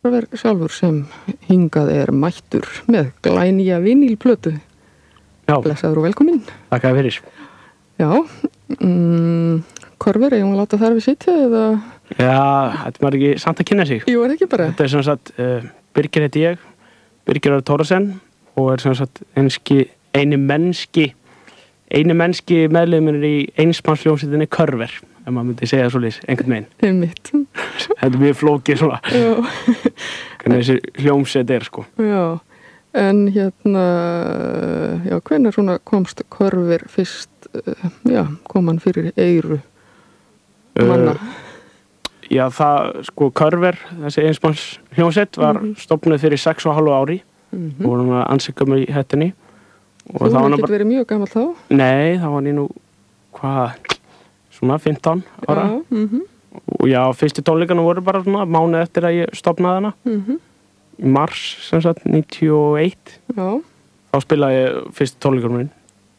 Korver sjálfur sem hingað mættur með glænýja vinýlplötu. Já. Blessaður og velkominn. Þakka fyrir. Já, Korver, eigum að láta þar við sitja eða? Já, þetta var ekki samt að kynna sig. Jú, ekki bara. Þetta sem sagt, Birgir heiti ég, Birgir Thoresen og sem sagt eini mennski meðlimur í einsmannsljómsveitinni Korver, ef maður myndi segja svoleiðis, einhvern veginn. Einmitt. Þetta er mjög flókið svona. Já. Hvernig þessi hljómsveit sko. Já, en hvenær svona komst Korver fyrst, kom hann fyrir eyru manna? Já, það, Korver, þessi einsmannsljómsveit var stofnuð fyrir 6,5 ári og vorum að ansika mig í hettinni. Þú hefði ekki verið mjög gamall þá? Nei, það var ég nú, svona 15 ára. Og já, fyrstu tónleikana voru bara svona mánuð eftir að ég stofnaði hana. Í mars, sem sagt, 91. Já. Þá spilaði ég fyrstu tónleikanum minn,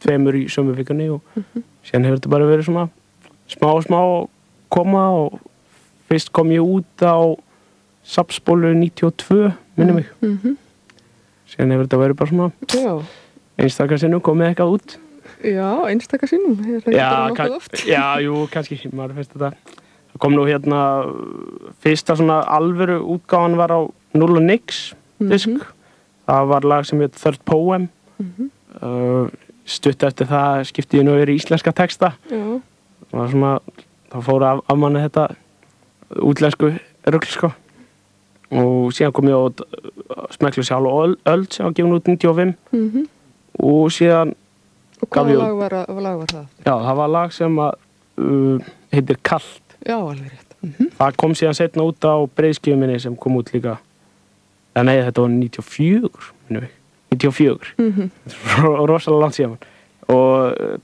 2 í sömu vikunni og síðan hefur þetta bara verið svona smá koma og fyrst kom ég út á Sapsbólu 92, minni mig. Síðan hefur þetta verið bara svona einstaka sinnum komið eitthvað út. Já, einstaka sinnum. Já, jú, kannski, maður finnst þetta. Það kom nú fyrsta svona alvöru útgáfan var á Null og Nix disk. Það var lag sem heit Third Poem. Stutt eftir það skipti ég nú yfir í íslenska texta. Já. Það var svona, þá fór af manni þetta útlensku rugl, sko. Og síðan kom ég á Smeklu sjálf og öld sem var gefin út 95. Og síðan og hvaða lag var það? Já, það var lag sem heitir Kallt. Já, alveg rétt. Það kom síðan setna út á breiðskífu minni sem kom út líka. Nei, þetta var 94, minnum við. 94. Þetta var rosalega langt síðan. Og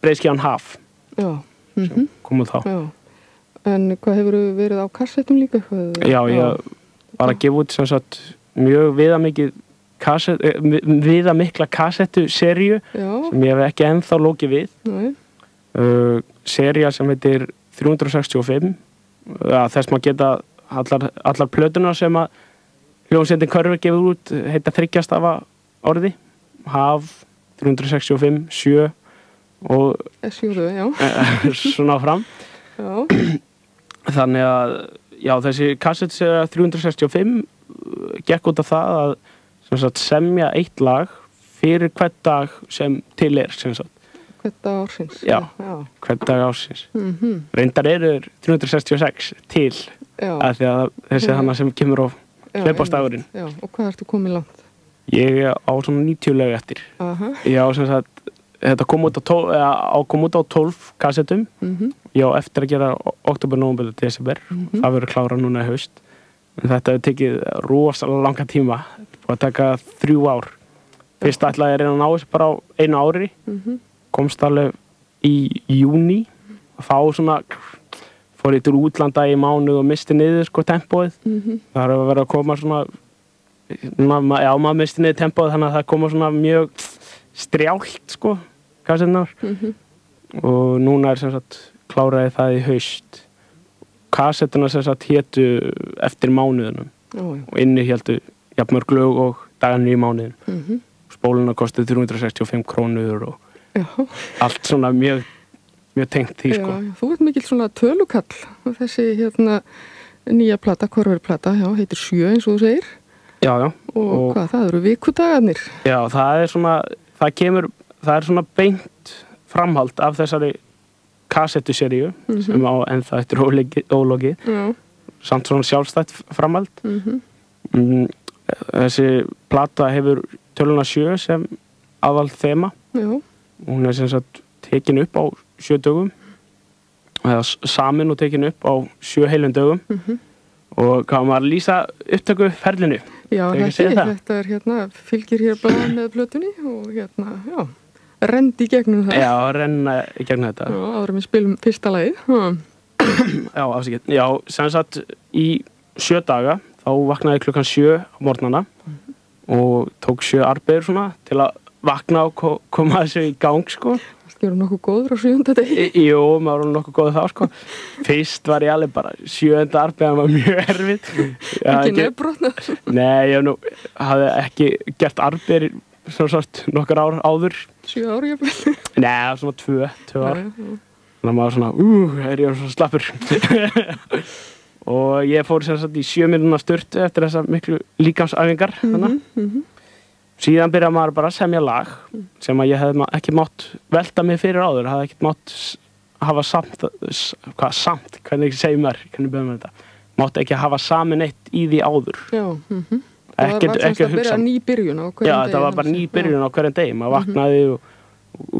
breiðskífan Haf. Já. Sem kom út þá. Já. En hvað hefur verið á kassettum líka? Já, ég var að gefa út sem sagt mjög viðamikla kassettu-seríu sem ég hef ekki ennþá lokið við. Sería sem heitir 365. Þess maður geta allar plötunar sem að hljómsveitin Korver gefur út heita 3 stafa orði. Haf, 365, 7 og svona fram. Já. Þannig að þessi kassett sería 365 gekk út af það að semja eitt lag fyrir hvern dag sem til sem sagt. Hvern dag ársins? Já, hvern dag ársins. Reyndar eru 366 til af því að þessi hana sem kemur á hlaupastagurinn. Já, og hvað ertu komið langt? Ég á svona 90 lög eftir. Já, sem sagt, þetta kom út á 12 kassettum. Ég á eftir að gera október, nóvember, desember. Það verður klárað núna í haust. En þetta hefur tekið rosalega langa tíma. Búið að taka 3 ár. Fyrst ætlaði ég að reyna að ná þessu bara á 1 ári. Komst alveg í júní. Fór ég til útlanda í mánuð og misti niður tempóið. Það har verið að koma svona, maður misti niður tempóið þannig að það koma svona mjög strjált kassetnar. Og núna sem sagt kláraði það í haust. Kassettuna sem sagt hétu eftir mánuðunum og inni héldu jafnmörg lög og dagarnir í mánuðin. Spóluna kostið 365 krónur og allt svona mjög tengt því, sko. Já, þú ert mikill svona tölukall. Þessi nýja plata, Korverplata, heitir 7 eins og þú segir. Já. Og hvað, það eru vikudagarnir? Já, það er svona beint framhald af þessari kassettuseríu sem á ennþá eftir ólokið. Samt svona sjálfstætt framhald. Þessi plata hefur töluna 7 sem aðal þema. Hún er sem sagt tekin upp á 7 dögum eða samin og tekin upp á 7 heilum dögum. Og hvað maður lýsa upptöku ferlinu? Já, þetta er fylgir hér blað með plötunni og rendi í gegnum það. Já, renna í gegnum þetta. Já, áður við spilum fyrsta lagið. Já, afsakið. Já, sem sagt í 7 daga þá vaknaði ég klukkan 7 á morgnana og tók 7 arbegur svona til að vakna og koma þessu í gang, sko. Ég nokkuð góður á 7. degi. Jú, maður var nokkuð góður þá, sko. Fyrst var ég alveg bara 7. arbeið, það var mjög erfitt. Ekki nefnbrotna? Nei, ég hafði ekki gert arbeið svona nokkur ár áður. 7 ár, ég bleið? Nei, svona 2 ár. Þannig að maður svona, er ég svona slappur. Og ég fór sem sagt í 7 mínútna sturtu eftir þessar miklu líkamsæfingar. Síðan byrjaði maður bara að semja lag sem að ég hefði ekki mátt velta mig fyrir áður, hafði ekki mátt hafa samt, hvernig segir maður, hvernig byrjaði maður þetta, mátt ekki hafa samin eitt í því áður. Já, það var semst að byrja ný byrjun á hverjum degi. Já, það var bara ný byrjun á hverjum degi, maður vaknaði og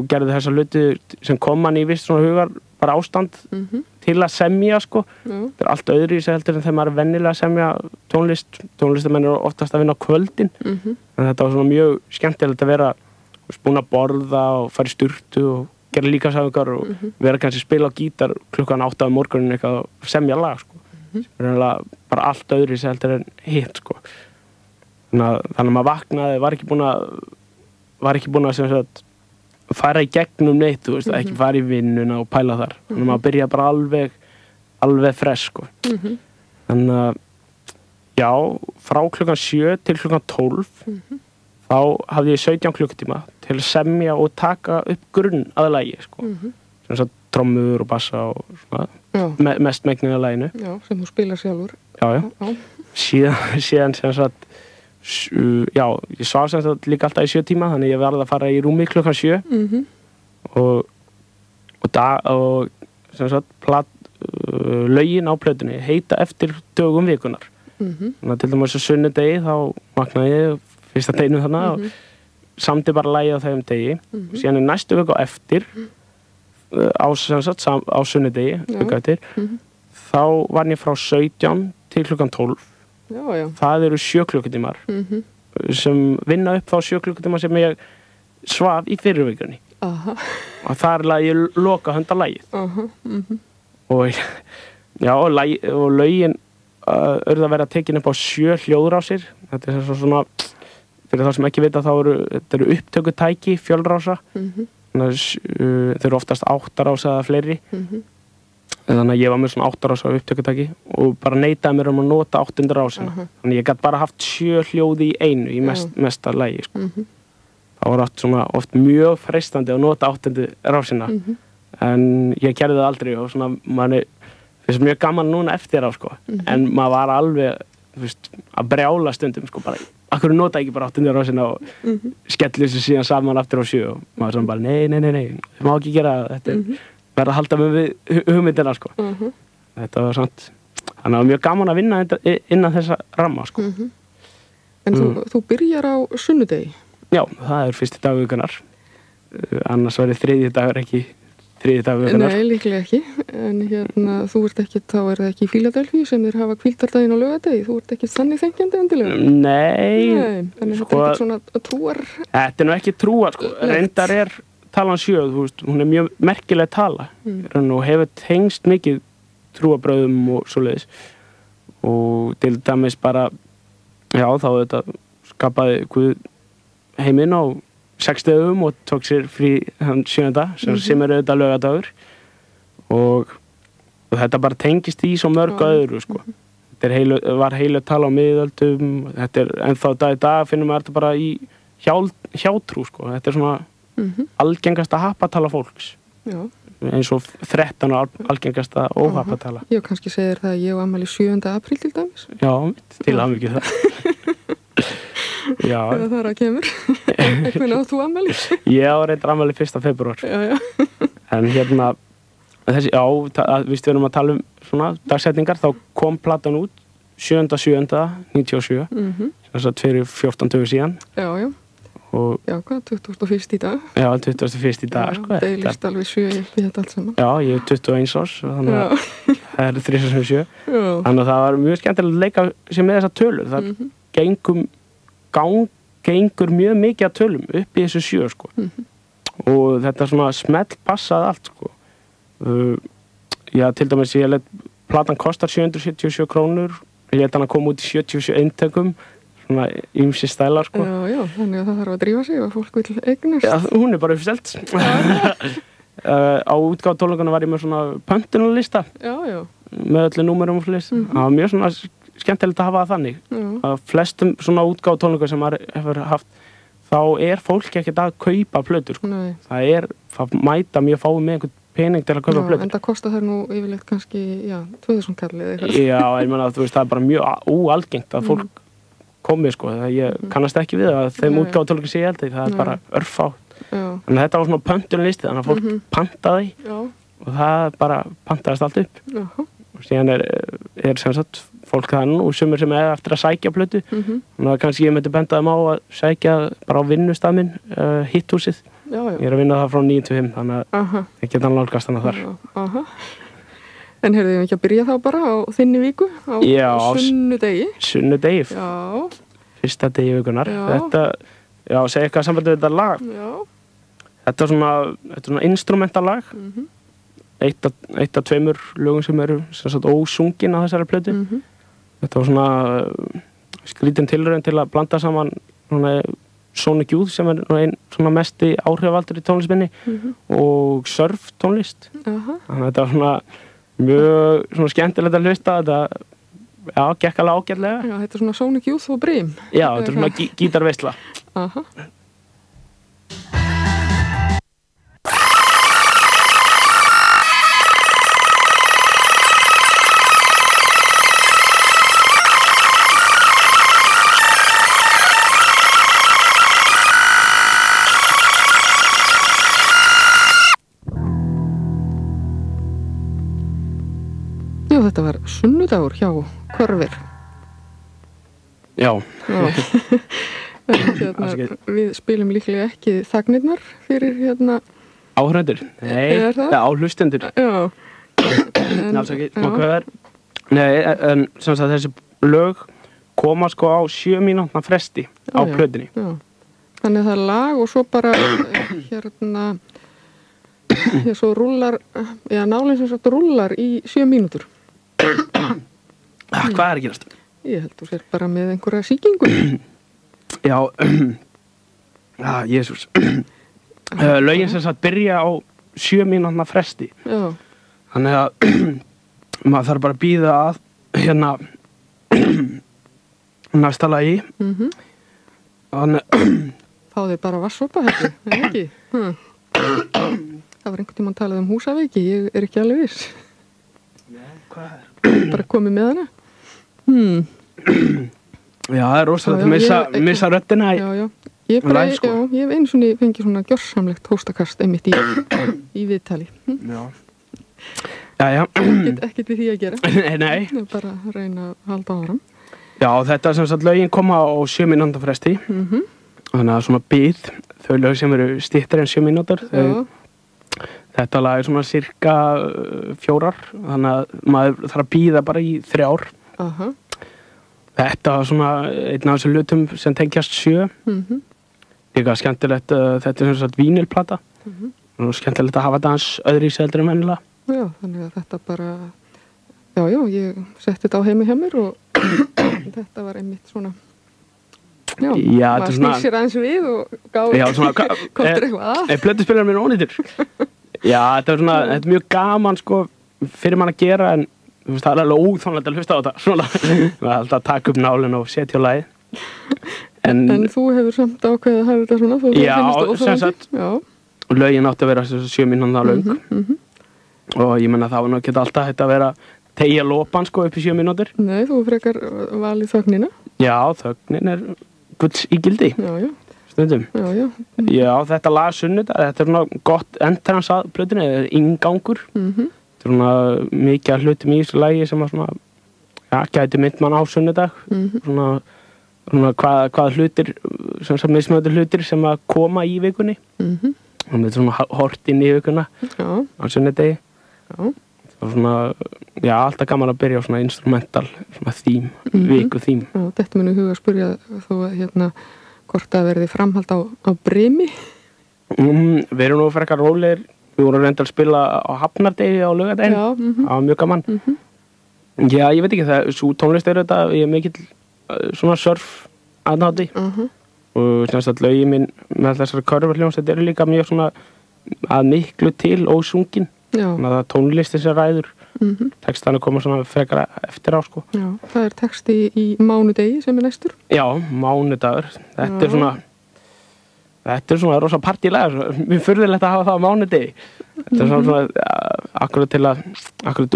gerði þessa hluti sem kom mann í viss svona hugar, bara ástand til að semja, sko. Það allt öðru í sig heldur en þegar maður venjulega að semja tónlistamenn eru oftast að vinna á kvöldin, en þetta var svona mjög skemmtilegt að vera búin að borða og fara í sturtu og gera líkamsæfingar og vera kannski spila á gítar klukkan 8 á morgunin eitthvað og semja lag, sko. Það er bara allt öðru í sig heldur en hitt, sko. Þannig að maður vaknaði, var ekki búin að sem sagt fara í gegnum neitt, þú veist, ekki fara í vinnuna og pæla þar. Þannig að maður byrja bara alveg fresh, sko. Þannig að, já, frá klukkan 7 til klukkan 12, þá hafði ég 17 klukkutíma til að semja og taka upp grunn að lagi, sko. Sem sagt, trommur og bassa og svona, mest megnin að laginu. Já, sem þú spilar sjálfur. Já. Síðan sem sagt, já, ég svaf sem sagt líka alltaf í 7 tíma, þannig ég verði að fara í rúmi klukkan 7 og sem sagt lögin á plötunni heita eftir dögum vikunar. Þannig að til dæmis á sunnudegi þá vaknaði ég fyrsta deginum þarna og samdi bara lagið á þeim degi. Síðan næstu viku á eftir á sunnudegi viku eftir þá var ég frá 17 til klukkan 12. Já. Það eru 7 klukkutímar sem vinna upp þá 7 klukkutíma sem ég svaf í fyrirvikunni. Og það er ég loka hönda lagið. Og lögin urðu að vera tekin upp á 7 hljóðrásir. Þetta er svona, fyrir þá sem ekki vita, þá eru upptökutæki fjölrása. Þeir eru oftast 8 rása eða fleiri. Þannig að ég var með svona 8 rása upptökutæki og bara neitaði mér að nota 8. rásina. Þannig að ég gæti bara haft 7 hljóði í einu í mesta lagi, sko. Það var oft mjög freistandi að nota 8. rásina, en ég gerði það aldrei og svona, manni finnst mjög gaman núna eftir á, sko. En maður var alveg, þú veist, að brjála stundum, sko, bara, akkur nota ekki bara 8. rásina og skellir þessu síðan saman aftur á 7 og maður svona bara, nei, það má ekki gera þetta. Verða að halda mig við hugmyndina, sko. Þetta var samt, þannig að það var mjög gaman að vinna innan þessa ramma, sko. En þú byrjar á sunnudegi? Já, það er fyrsti dag vikunar. Annars var þriðji dagur ekki þriðji dag vikunar. Nei, líklega ekki. En þú ert ekki, þá er það ekki í Fíladelfíu sem þeir hafa hvíldardaginn á laugardegi. Þú ert ekki þannig þengjandi endilega? Nei. Þannig þetta er ekki svona trúar? Þetta er nú ekki trúar, sko. Reyndar er talan 7, þú veist, hún er mjög merkileg tala og hefur tengst mikið trúarbrögðum og svoleiðis og til dæmis bara þá þetta skapaði Guð heiminn á 6 dögum og tók sér frí hann 7. sem er auðvitað laugadagur og þetta bara tengist í svo mörg öðru, sko. Þetta var heilu tala á miðöldum, þetta er ennþá dag í dag finnum við þetta bara í hjátrú, sko. Þetta er svona algengasta happatala fólks. Já. Eins og 13 algengasta óhappatala. Já, kannski segir það að ég á afmæli 7. apríl til dæmis. Já, til hamingju það. Já. Eða það er að kemur. Hvernig átt þú afmæli? Ég á reyndar afmæli 1. febrúar. Já. En þessi, við erum að tala um svona dagsetningar, þá kom platan út 7.7.97. Þess að fyrir 14 dögur síðan. Já. Já, hvað, 21. í dag? Já, 21. í dag, sko. Deilist alveg 7 í þetta allt saman. Já, ég er 21 árs, þannig að það er 3,7. Þannig að það var mjög skemmtilegt að leika sér með þessa tölur. Það gengur mjög mikið að tölum upp í þessu 7, sko. Og þetta svona smell passaði allt, sko. Já, til dæmis, platan kostar 777 krónur, ég lét hann að koma út í 77 eintökum, svona ýmsi stælar, sko. Já, þannig að það þarf að drífa sig og fólk vil eignast. Já, hún er bara uppselt. á útgáfutónleikunum var ég með svona pöntunarlista með öllu númerum og flest. Það var mjög svona skemmtilegt að hafa það þannig. Að flestum svona útgáfutónleikum sem maður hefur haft, þá fólk ekkert að kaupa plötur. Það mæta mjög fáið með einhvern pening til að kaupa plötur. En það kostar þær nú yfirleitt kannski, 2000 kall eða eitthvað. Já, ég meina að það bara mjög óalgengt að fólk komi, sko. Ég kannast ekki við að þeim útgáfutónleikum sé ég held það bara örfátt. En þetta var svona pöntunarlisti, þannig að fólk pantaði og það bara pantaðist allt upp. Og síðan sem sagt fólk það nú, sumir sem eftir að sækja plötu. Þannig að kannski ég myndi benda þeim á að sækja bara á vinnustað minn, Hitthúsið. Ég að vinna það frá 9 til 5, þannig að ég geta nálgast hana þar. En heyrðu þið ekki að byrja þá bara á þinni viku, á sunnudegi? Sunnudegi, fyrsta degi vikunar. Þetta, segja eitthvað sambandi við þetta lag. Þetta er svona instrumentallag. Eitt af tveimur lögum sem eru ósungin á þessari plötu. Þetta var svona skrítin tilraun til að blanda saman Sonic Youth sem einn svona mesti áhrifavaldur í tónlistminni og surf tónlist. Þannig að þetta var svona mjög svona skemmtilegt að hlusta. Þetta gekk alveg ágætlega. Þetta er svona Sonic Youth og Brim. Já, þetta er svona gítarveisla. Þetta var sunnudagur hjá Körver. Já. Við spilum líklega ekki þagnirnar fyrir áhörvendur. Nei, áhlustendur. Já. Nei, en sem sagt þessi lög koma sko á 7 mínútna fresti á plötunni. Þannig að það er lag og svo bara svo rúllar, nálinn sem sagt rúllar í 7 mínútur. Hvað er að gerast? Ég held þú sér bara með einhverja sýkingu. Já, Jesús. Lögin sem sagt byrja á 7 mínútna fresti. Þannig að maður þarf bara að bíða að næsta lagi. Fá þér bara vatnssopa, eða ekki? Það var einhvern tímann talað Húsavíki, ég er ekki alveg viss. Hvað er? Bara komið með hana. Já, það er rosalega að missa röddina. Ég hef einu svona fengið svona gjörsamlegt hóstakast einmitt í viðtali. Já. Ekkert við því að gera. Nei. Bara reyna að halda áfram. Já, þetta sem sagt lögin koma á 7 mínútna fresti. Þannig að svona bíð, þau lög sem eru styttri en 7 mínútur. Þetta lag er svona cirka 4, þannig að maður þarf að bíða bara í 3 ár. Þetta var svona einn af þessum hlutum sem tengjast 7. Líka skemmtilegt, þetta er sem sagt vínilplata. Skemmtilegt að hafa þetta hans öðru í seldur en vennilega. Já, þannig að þetta bara, ég setti þetta á heimi hjá mér og þetta var einmitt svona, maður snýr sér aðeins við og komtur eitthvað að. Plötuspilarinn minn ónýttur. Já, þetta er mjög gaman sko fyrir mann að gera, en það er alveg óþónlegt að hlusta á þetta. Það er alltaf að taka upp nálinn og setja á lagið. En þú hefur samt ákveðið að hafa þetta svona? Já, sem sagt. Og lögin átti að vera 7 mínútna löng. Og ég menna það var nú ekki alltaf hægt að vera tegja lopan sko upp í 7 mínútur. Nei, þú frekar valið þögnina. Já, þögnin er guds ígildi. Stundum. Já, þetta lag sunnudag, þetta er svona gott entrans að plötunni, eða inngangur. Þetta er svona mikið að hlutum í þessu lagi sem að svona, gæti mynd mann á sunnudag. Svona hvað hlutir, svona mismöður hlutir sem að koma í vikunni. Þetta er svona hort inn í vikuna á sunnudegi. Það var svona, alltaf gaman að byrja á svona instrumental, svona þím, viku þím. Já, þetta muni huga að spyrja þó að hvort það verði framhald á Brimi? Við erum nú frekar rólegir. Við vorum reyndar að spila á Hafnardegi á laugardaginn. Það var mjög gaman. Já, ég veit ekki það. Sú tónlist er þetta, ég er mikill svona surf aðnáti. Og semst að lögin minn með þessari körfuhljómsveit eru líka mjög svona að miklu til ósungin. Þannig að það tónlistin sem ræður. Textan koma svona frekar eftir á, sko. Já, það texti í mánudegi sem næstur. Já, mánudagur. Þetta er svona rosa partílega. Mér furðilegt að hafa það á mánudegi. Þetta er svona akkurat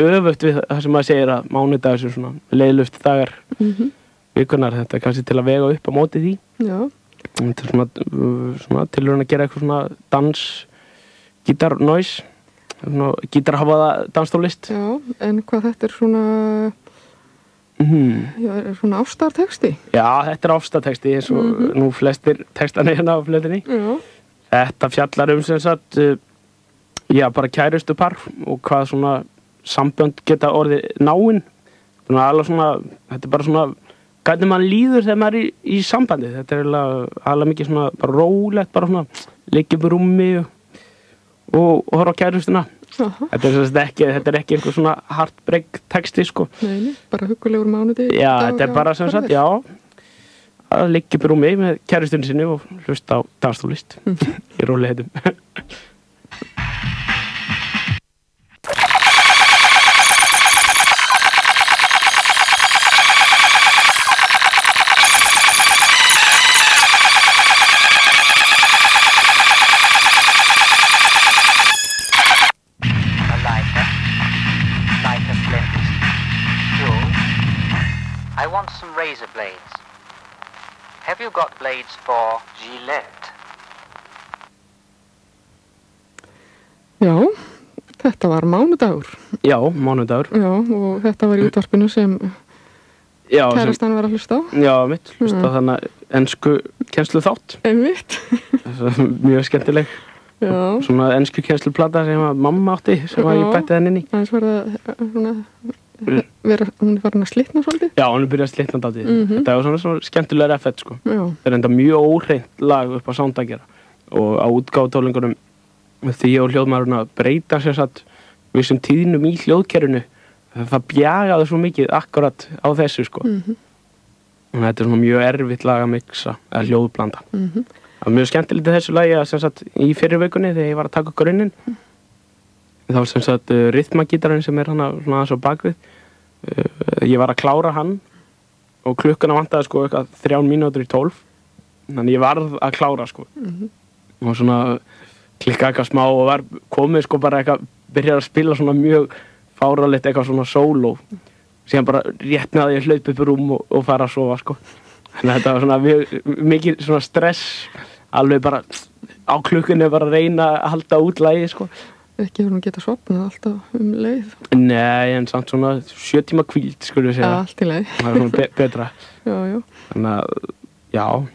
öfugt við það sem maður segir að mánudagur sem svona leiðluft dagar vikunar. Þetta kannski til að vega upp á móti því. Já. Þetta er svona tilraun að gera eitthvað svona dans, gítar-noise, gítarhafaða danstónlist. Já, en hvað þetta er svona, er svona ástarteksti? Já, þetta er ástarteksti eins og nú flestir textana hérna á flutinni. Já. Þetta fjallar sem sagt, bara kærustu par og hvað svona sambönd geta orðið náin. Þetta er bara svona hvernig mann líður þegar maður er í sambandi. Þetta er alveg mikið svona bara rólegt, bara svona liggja upp í rúmi og horfa á kærustuna. Þetta er ekki einhver svona heartbreak texti, sko. Nei, bara huggulegur mánudegi. Já, þetta er bara sem sagt, að liggja upp í rúmi með kærustunni sinni og hlusta á danstónlist í rólegheitum. Razor blades. Have you got blades for Gillette? Já, þetta var mánudagur. Já, mánudagur. Já, og þetta var í útvarpinu sem kærastan var að hlusta á. Já, mitt, hlusta á þannig ensku kennslu þátt. Einmitt. Mjög skemmtileg. Já. Svona ensku kennsluplata sem mamma átti, sem var ég bætti henni inn í. Þannig var það svona hún er farin að slitna svolítið? Já, hún er byrjað að slitna dálítið. Þetta var svona skemmtilegur effekt, sko. Það er enda mjög óhreint lag upp á sound að gera og á útgáfutónleikunum því ég og hljóðmaðurinn að breyta sér satt vissum tíðnum í hljóðkerfinu. Það bjagaði svo mikið akkurat á þessu, sko. Og þetta er svona mjög erfitt lag að mixa, eða hljóðblanda. Það var mjög skemmtilegt þessu lagi að sem sagt í fyrri vikunni þegar ég var að taka grunninn. Það var sem sagt rytmagítarinn sem er hann svona aðeins á bakvið. Ég var að klára hann og klukkuna vantaði sko eitthvað 3 mínútur í 12. Þannig ég varð að klára, sko. Og svona klikkaði eitthvað smá og var komið sko bara eitthvað, byrjaði að spila svona mjög fáralegt eitthvað svona sóló. Síðan bara rétt með að ég hlaup upp í rúm og fara að sofa, sko. Þannig að þetta var svona mikið svona stress, alveg bara á klukkunni bara að reyna að halda út lagið, sko. Ekki hefur hún getað sofnað alltaf leið. Nei, en samt svona 7 tíma hvíld, skulum við segja. Ja, allt í leið. Það er svona betra. Já. Þannig að,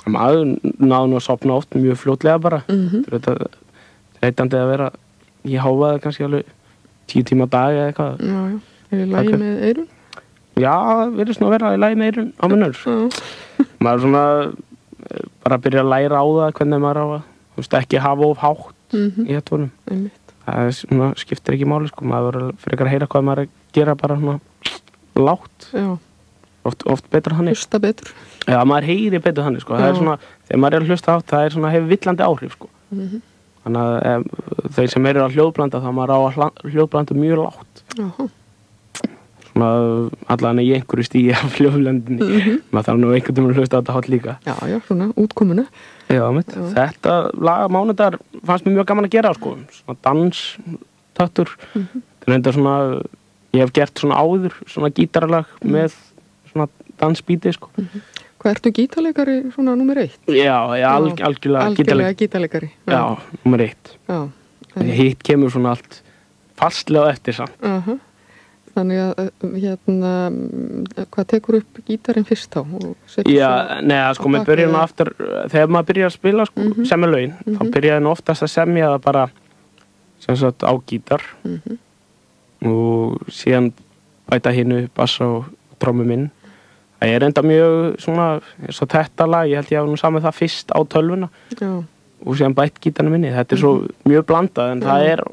maður náði nú að sofna oft mjög fljótlega bara. Þetta er þreytandi að vera í hávaði kannski alveg 10 tíma á dag eða eitthvað. Já. Er í lagi með eyrun? Já, virðist nú að vera í lagi með eyrun á munnur. Maður svona bara byrja að læra á það hvernig maður á að, ekki hafa of hátt í headphoneum. Einmitt. Það skiptir ekki máli, sko. Maður verður frekar að heyra hvað maður er að gera bara svona lágt. Já. Oft betra þannig. Hlusta betur. Já, maður heyri betur þannig, sko. Það er svona, þegar maður er að hlusta átt, það er svona, hefur villandi áhrif, sko. Þannig að þeir sem eru að hljóðblanda, þá maður á að hljóðblanda mjög lágt. Jáhá. Svona allan í einhverju stíi af hljóðblendinni. Maður þarf nú einhvern veginn að hlusta á þetta hótt líka. Já, svona útkomuna. Já, mitt. Þetta lag mánudagar fannst mér mjög gaman að gera, sko. Svona danstaktur. Það er enda svona, ég hef gert svona áður, svona gítarlag með svona dansbíti, sko. Hvað ertu gítarleikari svona númer 1? Já, algjörlega gítarleikari. Já, númer 1. Já. Hitt kemur svona allt fastlega eftir samt. Þannig að, hvað tekur upp gítarinn fyrst þá? Já, neða, sko, með byrja nú aftur, þegar maður byrjar að spila, sko, semja lögin, þá byrjaði nú oftast að semja það bara, sem sagt, á gítar og síðan bæta hinu bassa og trommu minn. Það er enda mjög svona, eins og þetta lag, ég held ég hafa nú samið það fyrst á tölvuna og síðan bætt gítarnu minni. Þetta er svo mjög blandað, en það er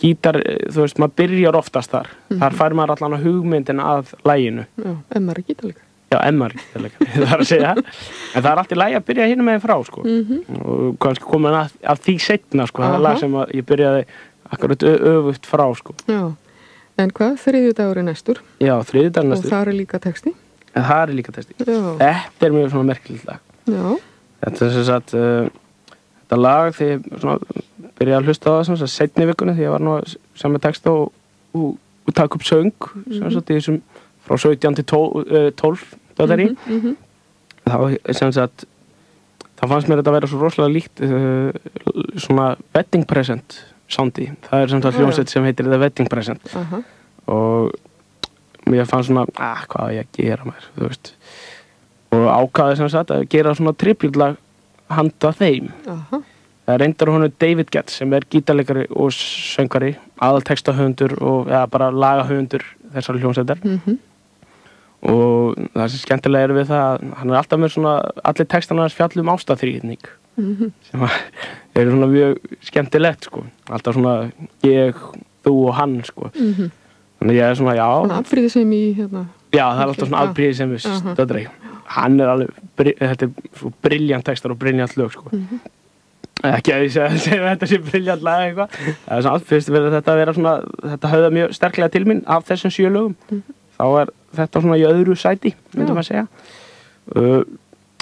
gítar, þú veist, maður byrjar oftast þar. Þar fær maður allan að hugmyndin að laginu. Já, ef maður er gítarleikari. Já, MR-gítarleikari, það að segja. En það allt í lagi að byrja hérna meginn frá, sko. Og kannski komin að því seinna, sko. Það lag sem ég byrjaði akkurat öfugt frá, sko. Já, en hvað? Þriðjudagur næstur? Já, þriðjudagur næstur. Og það líka texti? En það líka texti. Já. Þetta mjög svona merkilegt lag. Já. Þetta sem sagt, þetta lag, þegar ég svona byrjaði að hlusta á það, sem sagt, seinni vikunni, því ég var nú að semja texta og taka upp söng, sem sagt, í þessum frá 17 til 12 dótari. Þá sem sagt, þá fannst mér þetta að vera svo rosalega líkt svona wedding present soundi. Það sem sagt hljómsveit sem heitir The Wedding Present. Og mér fannst svona, hvað á ég að gera mér, þú veist. Og ákvaði sem sagt að gera svona triplutlag handa þeim. Það reyndar honum David Getz sem gítarleikari og söngvari, aðaltextahöfundur og bara lagahöfundur þessar hljómsveitar. Og það sem skemmtilega við það að hann alltaf með svona, allir textarna hans fjalla ástaþríðning sem svona mjög skemmtilegt, sko. Alltaf svona ég, þú og hann, sko. Þannig ég svona, já. Svona afbrýðisemi í hérna. Já, það alltaf svona afbrýðisemi stöðrei. Hann alveg, þetta svo brilljant textar og brilljant lög, sko. Ekki að ég segja þetta sé brilljant lag eitthvað. Það svona fyrst verið þetta að vera svona, þetta höfða mjög sterklega til mín af þessum 7 lögum. Þá þetta svona í öðru sæti, myndum að segja.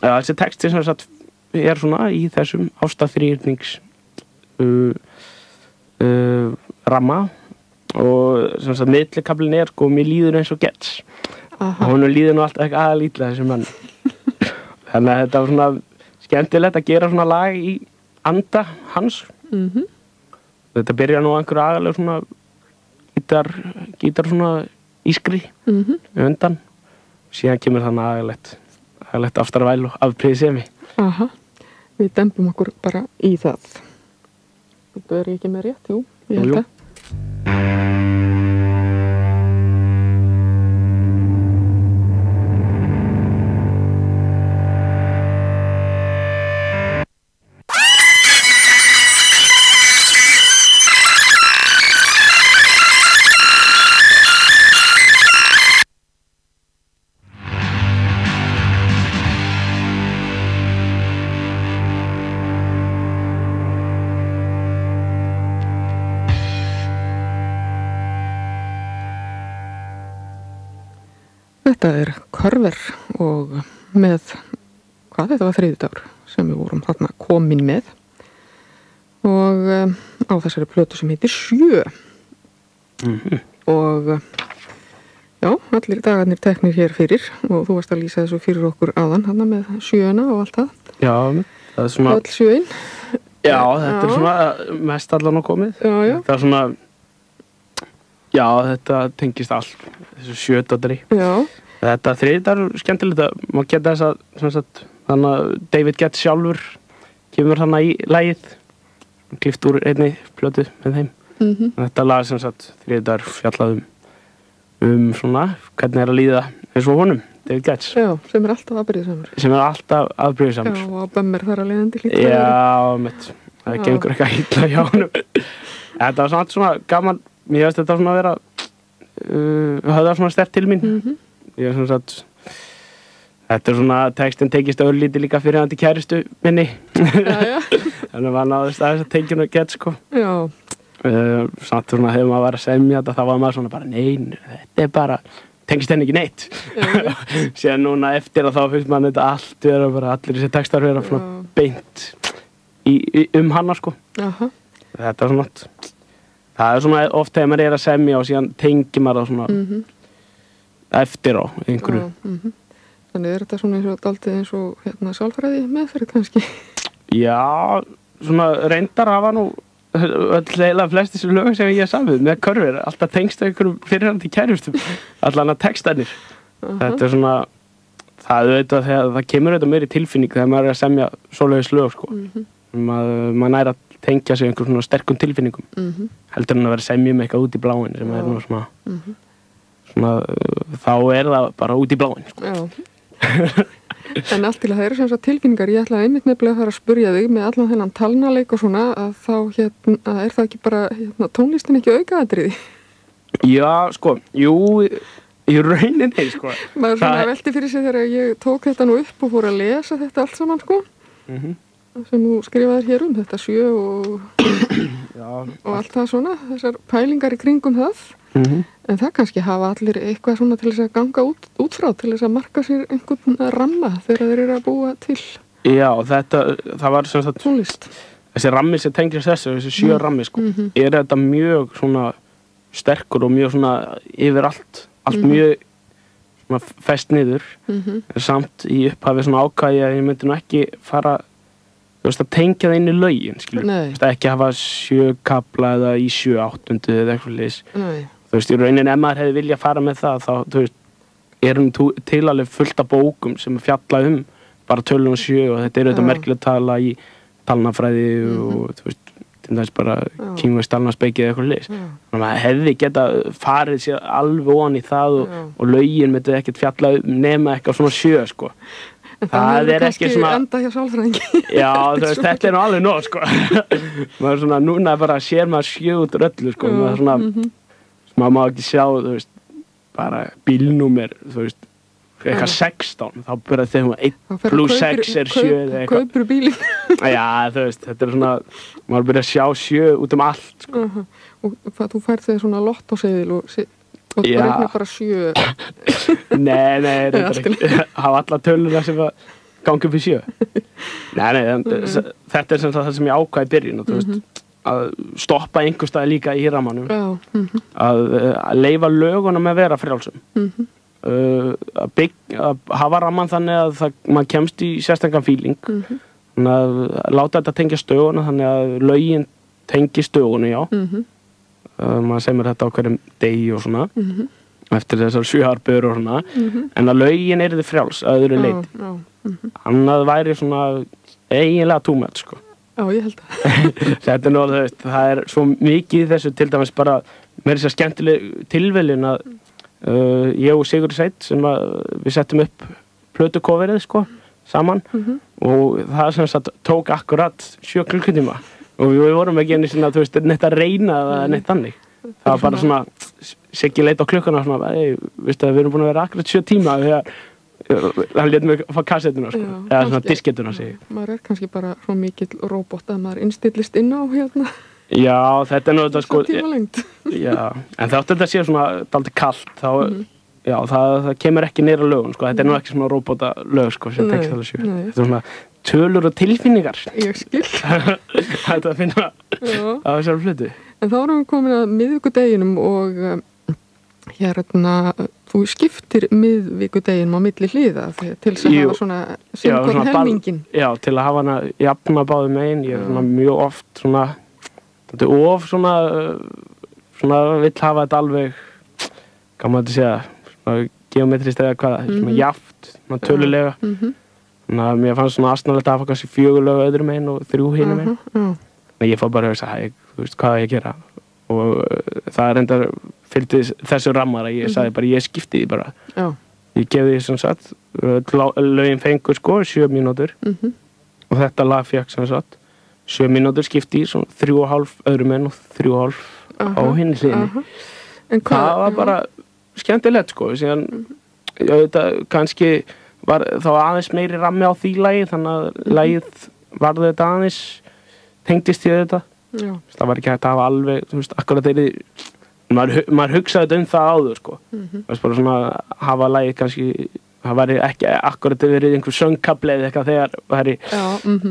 Þessi texti sem sagt svona í þessum ástaþríðnings ramma og sem sagt miðlikablinn sko, mér líður eins og Getz. Og honum líður nú alltaf ekki aðalítla þessum mann. Þannig að þetta var svona skemmtilegt að gera svona lag í anda hans. Þetta byrja nú einhverju agalega svona gítar svona ískri undan. Síðan kemur þannig agalegt aftarvæl og afbrýðisemi. Við dembum okkur bara í það. Þetta ekki með rétt, jú, ég held að. Þetta Körver og með, þetta var þriðjudagur sem við vorum þarna komin með og á þessari plötu sem heitir 7 og já, allir dagarnir teknir hér fyrir og þú varst að lýsa þessu fyrir okkur áðan þarna með 7-una og allt það. Já, það svona öll 7-in. Já, þetta svona mest allan á komið. Já. Það svona já, þetta tengist allt þessu 7-dótari. Já. Þetta þriðjudagur skemmtilegt að maður geta þess að sem sagt, þannig að David Getz sjálfur kemur þannig í lagið klift úr einni plötu með þeim. Þetta lag sem sagt þriðjudagur fjallað svona hvernig að líða eins og honum, David Getz. Já, sem alltaf afbrýðisamur. Já, og bömmir þar að leiðandi líka. Já, mitt. Það gengur ekki að illa hjá honum. Þetta var svona gaman, mér veist þetta svona að vera höfða svona sterkt til mín. Ég svona sagt þetta svona textin tekist örlítið líka fyrir hann til kæristu minni. Já. Þannig að maður náðist að þess að tengjum að geta sko. Já. Samt svona hefur maður verið að semja þetta þá var maður svona bara nei, þetta bara tengist henni ekki neitt. Síðan núna eftir að þá finnst maður þetta allt vera bara allir þessi textar vera svona beint hana sko. Þetta svona það svona oft þegar maður að semja og síðan tengjum maður það svona eftir á einhverju. Þannig þetta svona eins og hérna sálfræði meðferð kannski? Já, svona reyndar hafa nú öll flest þessu lög sem ég samið með Körver, alltaf tengst einhverjum fyrirhandi kærustum, allan að textanir. Þetta svona, það kemur þetta meiri tilfinning þegar maður að semja svoleiðis lög, sko. Maður næra að tengja sig einhverjum svona sterkum tilfinningum. Heldur en að vera semjum eitthvað út í bláin sem nú svona þá það bara út í bláin sko. En allt til að það eru sem sagt tilfinningar ég ætla einmitt nefnilega að fara að spurja þig með allan þennan talnaleik og svona að þá það ekki bara tónlistin ekki aukaatriði? Já, sko, jú í rauninni, sko. Maður svona velti fyrir sig þegar ég tók þetta nú upp og fór að lesa þetta allt saman, sko. Sem þú skrifaðir hér þetta sjö og allt það svona, þessar pælingar í kringum það. En það kannski hafa allir eitthvað svona til þess að ganga út frá, til þess að marka sér einhvern ramma þegar þeir eru að búa til. Já, það var sem sagt tónlist. Þessi rammi sem tengir þessi sjö rammi, sko, þetta mjög svona sterkur og mjög svona yfir allt mjög svona fest niður, samt í upphafi svona ákvæði að ég myndi nú ekki fara að tengja það inn í lögin, skilur. Ekki hafa 7 kafla eða í 7/8 eða eitthvað leys. Þú veist, í rauninni ef maður hefði viljað fara með það, þá, þú veist, til alveg fullt af bókum sem fjalla bara töluna 7 og þetta auðvitað merkileg tala í talnafræði og, þú veist, til þess bara kínveist talnaspekið eða eitthvað leys. Þannig að maður hefði getað farið sér alveg ofan í það og lögin myndi ekkert fjalla nema eitthvað svona 7, sko. En það er kannski enda hjá sálfræðingi. Já, þú veist, þetta nú alveg nóg, sko. Maður svona, núna bara sér maður 7 út úr öllu, sko. Maður svona, maður má ekki sjá, þú veist, bara bílnúmer, þú veist, eitthvað 16, þá byrjar þegar 1 + 6 er 7 eða eitthvað. Kaupir bílinn. Já, þú veist, þetta svona, maður byrjar að sjá 7 út allt, sko. Og þú færð þegar svona lottóseðil og reiknar bara 7. Nei, reyndar ekki. Hafa alla töluna sem að gangi upp í 7. Nei, þetta sem það sem ég ákvað í byrjun, þú veist, að stoppa einhvers staðar líka í rammanum, að leyfa lögunum að vera frjálsum, að hafa ramman þannig að maður kemst í sérstakann feeling, þannig að láta þetta tengja stöðuna, þannig að lögin tengi stöðuna, já. Maður segir þetta á hverjum degi og svona, eftir þessar 7 arbeigur og svona, en að lögin þið frjáls að öðru leyti. Annað væri svona eiginlega too much, sko. Já, ég held að. Þetta nú, þú veist, það svo mikið í þessu, til dæmis bara, mér þess að skemmtileg tilviljun að ég og Sigurður Sveit, sem við settum upp plötukóverið, sko, saman, og það sem sagt tók akkurat 7 klukkutíma. Og við vorum ekki einu sinna, þú veist, neitt að reyna eða neitt þannig. Það var bara svona, Siggi leit á klukkuna og svona, veistu að við erum búin að vera akkurat 7 tíma þegar hann lét mig fá kassettuna, sko. Eða svona diskettuna, segi ég. Maður kannski bara svo mikill róbot að maður innstillist inn á hérna. Já, þetta nú þetta, sko. Svo tímalengt. Já, en þátt þetta sé svona dálítið kalt, þá, já, það kemur ekki niður á lögun, sko. Þetta nú ekki svona róbotalög, sko, sem tekst alveg 7. Þetta svona tölur og tilfinningar. Ég skil. Þetta að finna á þessari hluti. En þá erum við komin að miðvikudeginum og hérna, þú skiptir miðvikudeginum á milli hliða til þess að hafa svona sinn helmingin. Já, til að hafa hana jafna báðum megin. Ég er svona mjög oft svona, þetta of svona vill hafa þetta alveg, hvað maður þetta segja, svona geometrist eða hvað, svona jaft, svona tölulega. Þannig að mér fannst svona asnalegt að hafa kannski 4 lög öðrum megin og 3 hinum megin. En ég fór bara að hugsa, þú veist, hvað ég gera? Og það reyndar fylgdi þessu rammar að ég sagði bara, ég skipti því bara. Ég gefði því sem sagt, lögin fengur sko 7 mínútur og þetta lag fekk sem sagt 7 mínútur skipti í svona 3,5 öðrum megin og 3,5 á hinni hliðinni. Það var bara skemmtilegt sko, síðan auðvitað kannski var þá aðeins meiri rammi á því lagi, þannig að lagið varði þetta aðeins, tengdist í þetta. Það var ekki hægt að hafa alveg, þú veist, akkurat maður hugsaði þetta það áður, sko. Það var bara svona að hafa lagið kannski, það væri ekki akkurat verið einhver söngkafli eða eitthvað þegar það væri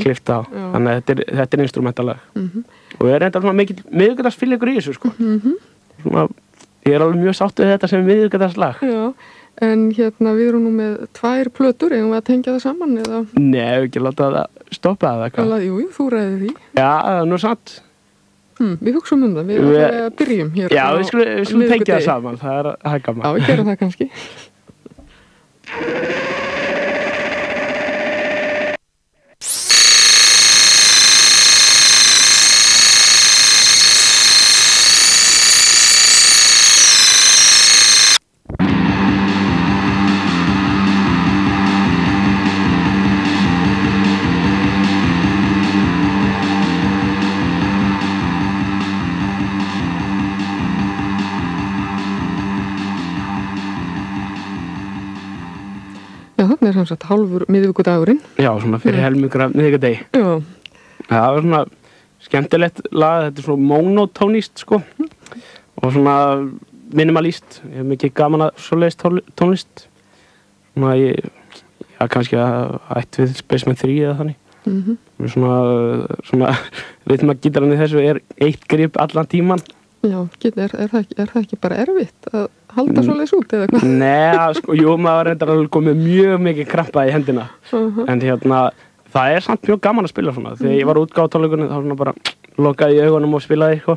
klippt á. Þannig að þetta instrumentalag. Og ég reyndar svona mikil miðvikudagsfílingur í þessu, sko. Svona, ég alveg mjög sátt við þetta sem miðvikudagslag. En hérna, við erum nú með 2 plötur, eigum við að tengja það saman, eða? Nei, við ekki láta það stoppa það, eitthvað. Jú, þú ræðir því. Já, nú satt. Við hugsum það, við byrjum hér. Já, við skulum tengja það saman, það er gaman. Já, við gerum það kannski. þarna sem sagt hálfur miðvikudagurinn. Já, svona fyrir helmingur af miðvikudegi. Já. Það var svona skemmtilegt lag, þetta svona monotónist, sko. Og svona minimalist. Ég hef mikið gaman að svoleiðis tónlist. Svona kannski að ætt við Spaceman 3 eða þannig. Svona ritmagítarinn í þessu eitt grip allan tíman. Já, er það ekki bara erfitt að halda svoleiðis út eða hvað? Nei, sko, jú, maður reyndar að komið mjög mikið krampa í hendina. En það samt mjög gaman að spila svona. Þegar ég var útgáð á tónleikunum þá svona bara lokaði ég augunum og spilaði, sko.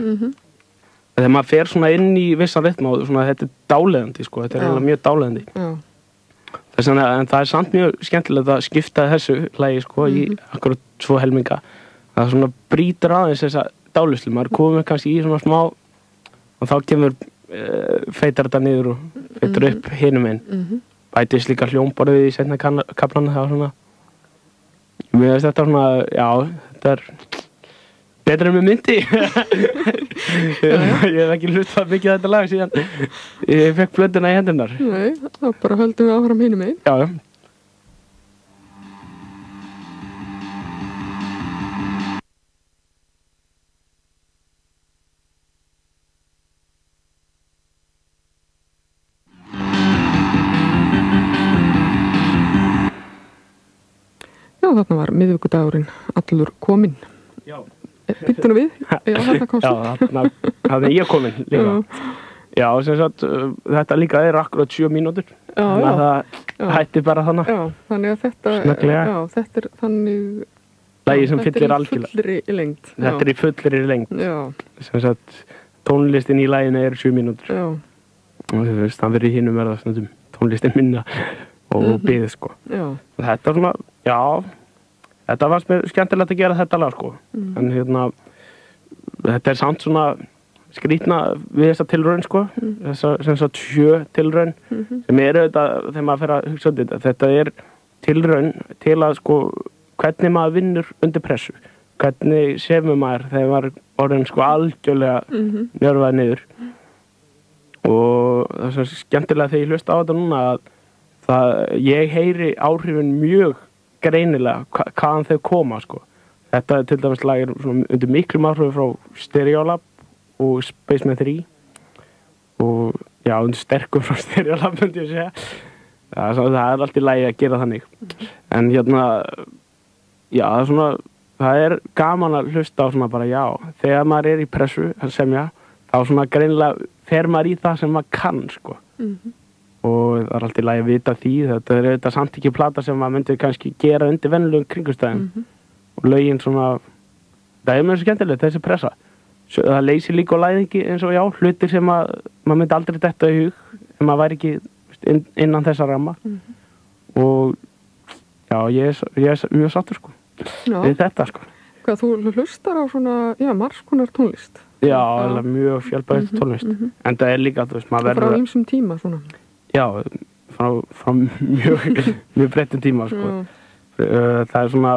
Þegar maður fer svona inn í vissan ritma og svona þetta dáleiðandi, sko. Þetta eiginlega mjög dáleiðandi. Já. En það samt mjög skemmtilegt að skipta þessu lagi, sko, í akkurat 2 helminga. Það svona brýtur aðeins þessa dálislu. Maður komið kannski í svona smá og þá kemur feitar þetta niður og feitar upp hinum einn. Bætist líka hljómborðið í seinna kaflana. Það var svona, mér veist þetta svona, já, þetta betra með myndi. Ég hef ekki hlustað mikið þetta lag síðan ég fekk plötuna í hendurnar. Nei, þá bara höldum við áfram hinum einn. Já. Já, þarna var miðvikudagurinn allur kominn. Já. Býttu nú við? Já, þarna komstu. Já, þarna er ég kominn líka. Já, sem sagt, þetta líka akkurat 7 mínútur. Þannig að það hætti bara þannig. Já, þannig að þetta þannig... Lagið sem fyllir algjörlega. Þetta í fullri lengd. Þetta í fullri lengd. Já. Sem sagt, tónlistin í laginu 7 mínútur. Já. Og þú veist, það verður hínum verða stundum tónlistin minna og byggð, sko. Já. Þetta svona, já... Þetta var skemmtilegt að gera þetta lag, sko. En þetta samt svona skrýtna við þessa tilraun, sko. Þessa sem sagt tilraun sem auðvitað þegar maður fer að hugsa þetta. Þetta tilraun til að, sko, hvernig maður vinnur undir pressu. Hvernig sefur maður þegar maður orðin, sko, algjörlega njörfaði niður. Og það er skemmtilega þegar ég hlusta á þetta núna að ég heyri áhrifin mjög greinilega hvaðan þau koma, sko. Þetta til dæmis lag undir miklum áhrifum frá Stereolab og Spaceman 3 og já, undir sterkum frá Stereolab, myndi ég segja. Það allt í lagi að gera þannig. En já, það gaman að hlusta á svona bara, já, þegar maður í pressu að semja, þá svona greinilega fer maður í það sem maður kann, sko. Og það allt í lagi að vita því, þetta samt ekki plata sem maður myndi kannski gera undir venjulegum kringumstæðum. Og lögin svona, það mjög skemmtilegt, þessi pressa. Það leysir líka á læðingi eins og já, hlutir sem maður myndi aldrei detta í hug, ef maður væri ekki innan þessa ramma. Og já, ég mjög sáttur, sko, við þetta, sko. Hvað, þú hlustar á svona, já, margs konar tónlist? Já, mjög fjölbreytt tónlist. En það líka, þú veist, maður verður... Frá ýmsum tíma, svona? Já, frá mjög breyttum tíma, sko. Það svona,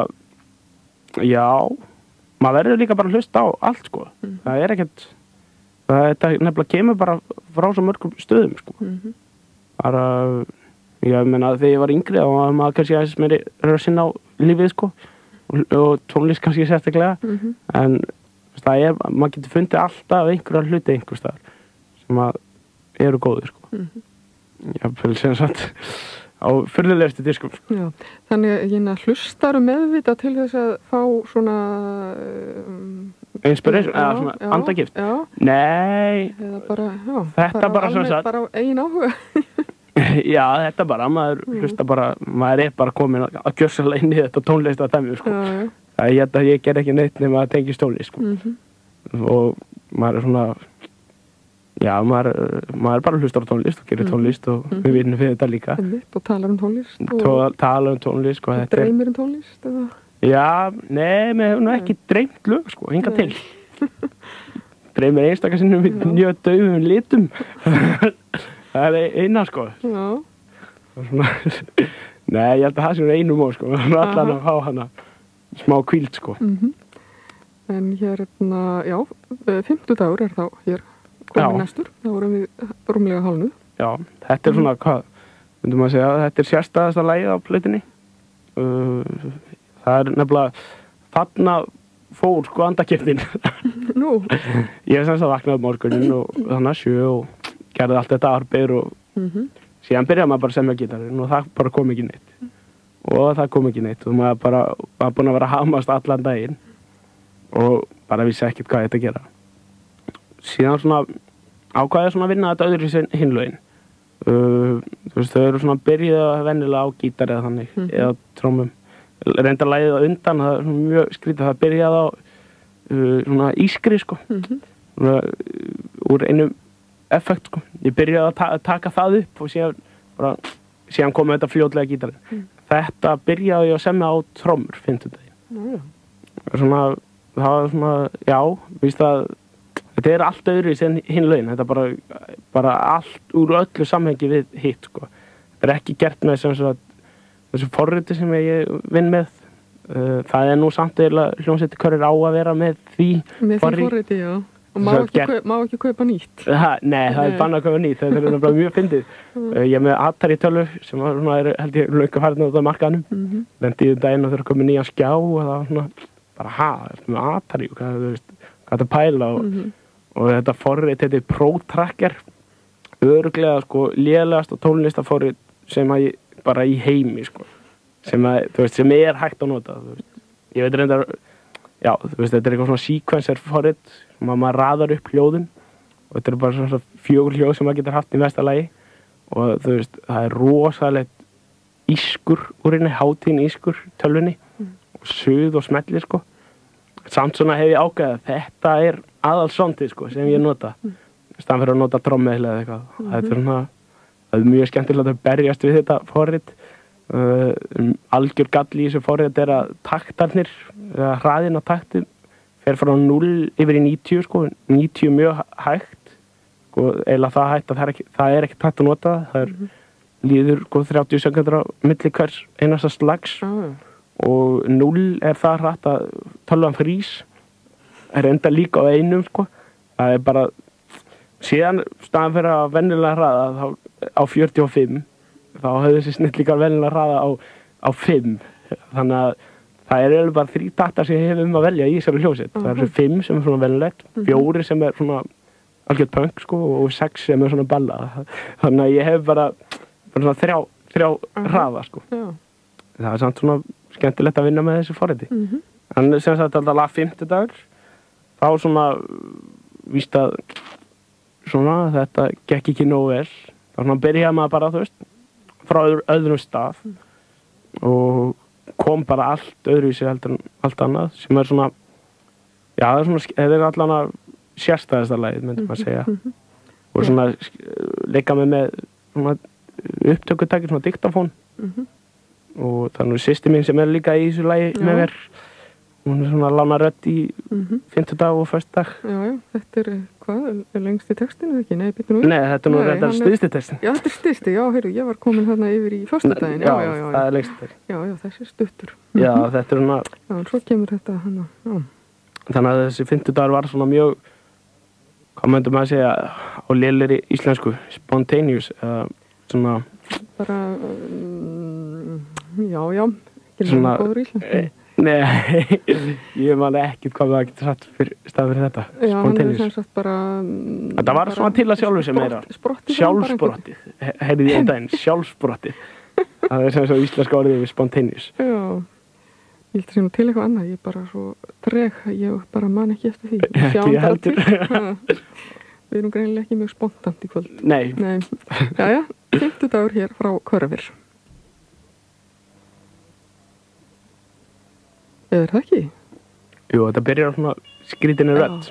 já, maður verður líka bara að hlusta á allt, sko. Það ekkert, þetta nefnilega kemur bara frá svo mörgum stöðum, sko. Bara, ég meina, þegar ég var yngri, þá var maður kannski aðeins meiri rössin á lífið, sko. Og tónlist kannski sérstaklega. En maður getur fundið alltaf einhverja hluti einhvers staðar sem eru góðir, sko. Jafnvel sem sagt á furðulegustu diskum, sko. Já, þannig að hlustaru meðvita til þess að fá svona inspiration, eða svona andagift. Já. Nei. Eða bara, já. Þetta bara sem sagt. Bara eigin áhuga. Já, þetta bara, maður hlusta bara, maður bara komin að gjörsamlega inn í þetta tónlist að dæmi, sko. Ég ger ekki neitt nema að tengja tónlist, sko. Og maður svona, já, maður bara hlustar á tónlist og gerir tónlist og við vinnum fyrir þetta líka. Og talar um tónlist. Talar um tónlist, sko. Dreymir um tónlist, eða? Já, nei, mér hefur nú ekki dreymt lög, sko, hingað til. Dreymir einstakar sinnum við mjög daufum litum. Það eina, sko. Já. Nei, ég held að það sé einum og, sko. Allan að fá hana smá hvíld, sko. En hérna, já, 50 dagur þá hér komin næstur. Þá vorum við rúmlega hálfnuð. Já, þetta svona, hvað? myndum að segja að þetta sérstæðasta lagið á plötunni. Það nefnilega þarna fór sko andakirtin. Nú? Ég sem sagt vaknaði morgunin og þannig 7 og gerði allt þetta arbeið og síðan byrjaði maður bara að semja gítarinn og það bara kom ekki neitt. Og það kom ekki neitt og maður bara var búinn að vera að hamast allan daginn og bara vissi ekkert hvað þetta að gera. Síðan svona ákvaði ég svona að vinna þetta öðru í hinlögin. Þú veist, þau eru svona byrjuð venjulega á gítar eða þannig, eða trommum. Reyndar lagið á undan, það er svona mjög skrítið, það byrjaði á svona ískri, sko. Svona, úr einum effekt, sko. Ég byrjaði að taka það upp og síðan kom þetta fljótlega gítarinn. Þetta byrjaði ég að semja á trommur, fimmtudaginn. Svona, það var svona, já, víst að þetta er allt öðru sem hinn lögin, þetta er bara allt úr öllu samhengi við hitt, sko. Þetta er ekki gert með þessu forriti sem ég vinn með. Það er nú samt eiginlega hljómsveitir hverjir á að vera með því forriti, já. Og má ekki kaupa nýtt? Nei, það er bannað að kaupa nýtt, það er bara mjög fyndið. Ég er með Atari tölvu sem er, held ég, löngu farin út af markaðnum. Lendi í daginn og þurfa að koma nýjan skjá og það var svona, bara ertu með Atari, hvað þetta pæla og þetta forrit, þetta er Pro Tracker, örugglega sko lélegast og tónlistaforrit sem að bara í heimi, sko. Sem er hægt að nota, þú veist. Ég veit reyndar, já, þú veist, þetta er eitthvað svona sequencer forrit sem maður raðar upp hljóðum og þetta er bara svona 4 hljóð sem maður getur haft í mesta lagi og þú veist, það er rosalegt ískur úr henni, hátíðin ískur tölvunni og suð og smellir, sko. Samt svona hef ég ákveðið að þetta er aðalsondið, sko, sem ég nota. Staðan fyrir að nota trommeðli eða eitthvað. Það er mjög skemmtilegt að berjast við þetta forrit. Algjör galli í þessu forrit er að taktarnir, hraðinn á taktin fer frá 0 yfir í 90, sko. 90 mjög hægt. Sko, eiginlega það hægt að það er ekki hægt að nota. Það líður 30 sekúndur á milli hvers einasta slags. Og 0 er það hratt að tölvan frýs er enda líka á einum, sko. Það er bara síðan staðan fyrir að venjulega hraða á 45 þá höfðu þessi snillíkar venjulega hraða á 5 þannig að það er eiginlega bara 3 taktar sem ég hef að velja í þessari hljómsveit. Það eru 5 sem er svona venjulegt, 4 sem er svona algjört punk, sko, og 6 sem er svona ballað. Þannig að ég hef bara svona 3 hraða, sko. Það er samt svona skemmtilegt að vinna með þessu forriti. En sem sagt þetta lag 50 dagur þá svona víst að svona þetta gekk ekki nógu vel. Þá svona byrjaði maður bara, þú veist, frá öðrum stað og kom bara allt öðruvísi heldur en allt annað sem er svona, já, það er svona, þetta er allan að sérstæðasta lagið, myndi maður segja. Og svona leika með svona upptökutæki, svona diktafón. Og þannig að systir mín sem er líka í þessu lagi með mér, hún er svona lána rödd í 50 dag og föstudag. Já, þetta er hvað, er lengst í textinu ekki? Nei, býttu nú. Nei, þetta er nú reyndar stysti textin. Já, þetta er stysti, já, heyrðu, ég var komin þarna yfir í föstudaginn. Já, það er lengst textin. Já, þessi stuttur. Já, þetta er svona. Já, en svo kemur þetta hana, já. Þannig að þessi 50 dagar var svona mjög, hvað myndum maður að segja, á lélegri íslensku, spontaneous, svona. Bara, já, ekki svona góður íslensku. Nei, ég man ekkert hvað það getur satt stað fyrir þetta. Já, hann er sem sagt bara þetta var svona til að sjálfu sem meira sjálfsbrottið, heyrði ég einn daginn, sjálfsbrottið. Það er sem sagt íslenska orðið við spontaneous. Já, ég held að sé nú til eitthvað annað, ég er bara svo treg, ég bara man ekki eftir því. Ég heldur. Við erum greinilega ekki mjög spontant í kvöld. Nei. Jæja, 50 dagur hér frá Körfir. Eða það ekki? Jú, þetta byrjar á svona skrítinni rödd.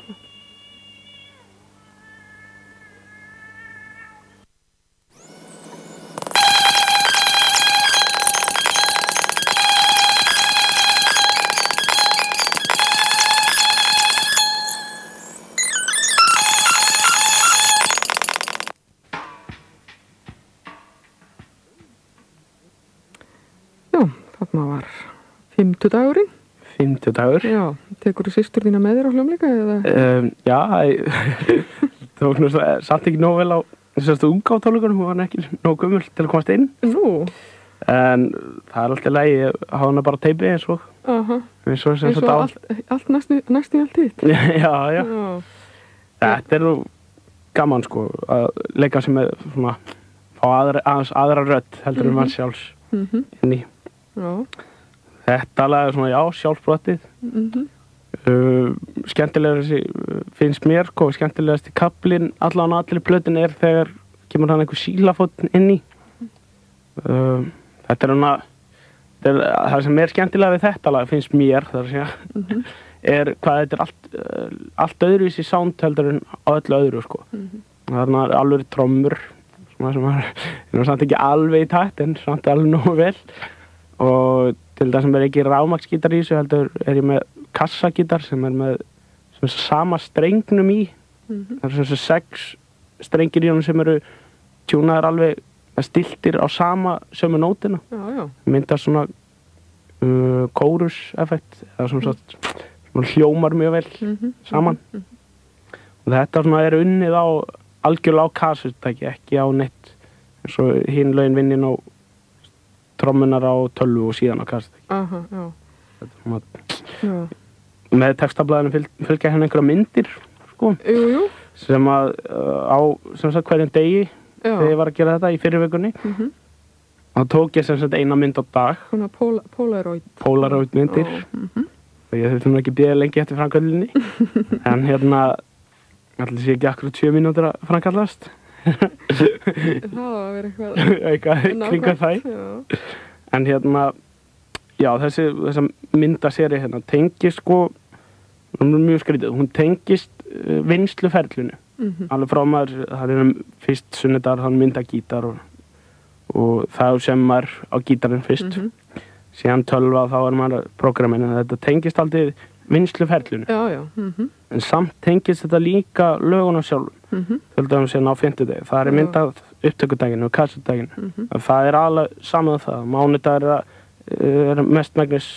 Já, þarna var 50 dagurinn. 50 dagur. Já, tekur þú systur þína með þér á hljómleika eða? Já, það var nú samt ekki nóg vel á þessast útgáftónleikunum, hún var ekki nóg gömul til að komast inn. Nú. En það alltaf lægi, ég hafa hana bara teipi eins og eins og allt næst í allt hitt. Já. Þetta nú gaman sko, að leika sem með svona, fá aðra rödd heldur mann sjálfs inn í. Þetta lag svona, já, sjálfsbrottið. Skemmtilegast finnst mér, skemmtilegast í kaplinn allan á allir plötin þegar kemur hann einhver sílafótn inn í. Þetta hana, það sem skemmtilega við þetta lag finnst mér, það að segja, hvað þetta allt öðruvísi sound heldur en á öllu öðru, sko. Það alveg trommur, sem er samt ekki alveg í takt, en samt alveg nógu vel. Og til það sem ekki rafmagnsgítar í þessu, heldur ég með kassagítar sem með sama strengnum í. Það sem 6 strengir í honum sem eru tjúnaðar alveg stiltir á sömu nótina. Myndar svona kóruseffekt, eða svona hljómar mjög vel saman. Og þetta er unnið algjörlega á kassutæki, ekki á neitt, eins og hinn lögin vinnin á trommunar á tölvu og síðan á kassutæki. Með textablaðinu fylgja hérna einhverja myndir, sko, sem að á hverjum degi þegar ég var að gera þetta í fyrirvikunni. Þá tók ég eina mynd á dag. Svona Polaroid myndir. Ég þurfti ekki bíða lengi eftir framkvæmdinni. En allir sé ekki akkurat 7 mínútur að framkallast. Það var að vera eitthvað kringum það. En já, þessa myndaseri tengist sko, hún er mjög skrítið, hún tengist vinnsluferlinu. Alveg frá maður, það fyrst sunnudagur, hann mynda gítar og það sem maður á gítarinn fyrst. Síðan tölva, þá maður prógraminu. Þetta tengist aldrei vinnsluferlinu. En samt tengist þetta líka lögunum sjálfum. Til dæmis á fimmtudegi. Það myndað upptökudaginn og kassudaginn. Það alveg saman það. Mánudagur mestmegnis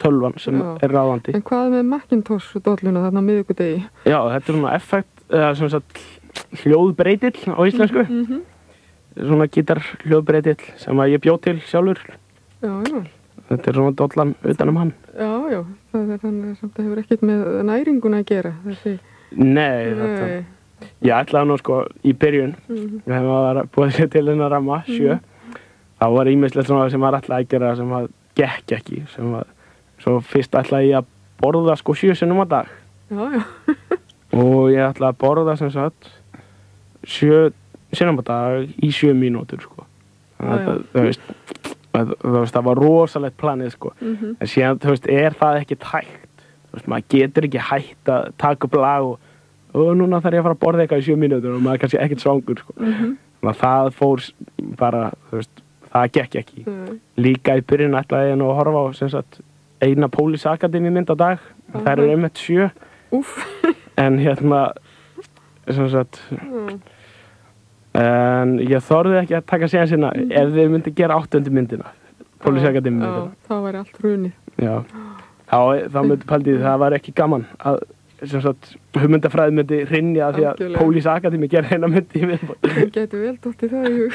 tölvan sem ráðandi. En hvað með Macintosh dolluna þarna á miðvikudegi? Já, þetta svona effekt, sem sagt hljóðbreytill á íslensku. Svona gítar hljóðbreytill sem að ég bjó til sjálfur. Þetta svona dollan utanum hann. Já, þannig að það hefur ekkert með næringuna að gera. Nei, ég ætlaði nú sko í byrjun, þegar maður var búið sér til hennar ramma, 7, þá var ýmislegt svona sem maður ætlaði að gera sem að gekk ekki, svo fyrst ætlaði ég að borða sko 7 sinnum á dag. Og ég ætlaði að borða sem sagt 7 sinnum á dag í 7 mínútur sko. Það var rosalegt planið sko. En síðan það ekki hægt. Maður getur ekki hægt að taka upp lag og núna þarf ég að fara að borða eitthvað í 7 mínútur og maður er kannski ekkert svangur sko. Þannig að það fór bara, það gekk ekki. Líka í byrjun ætlaði ég nú að horfa á sem sagt eina Pólisakademí mynd á dag. Það eru einmitt 7. En sem sagt en ég þorði ekki að taka sénsina ef þið myndi gera 8. myndina, Pólisakademí myndina. Já, þá væri allt hrunið. Já, þá myndi paldið það var ekki gaman að sem sagt hugmyndafræði myndi hrynja því að Pólisakademí gera eina myndi í viðbót. Það getur vel dottið það í hug.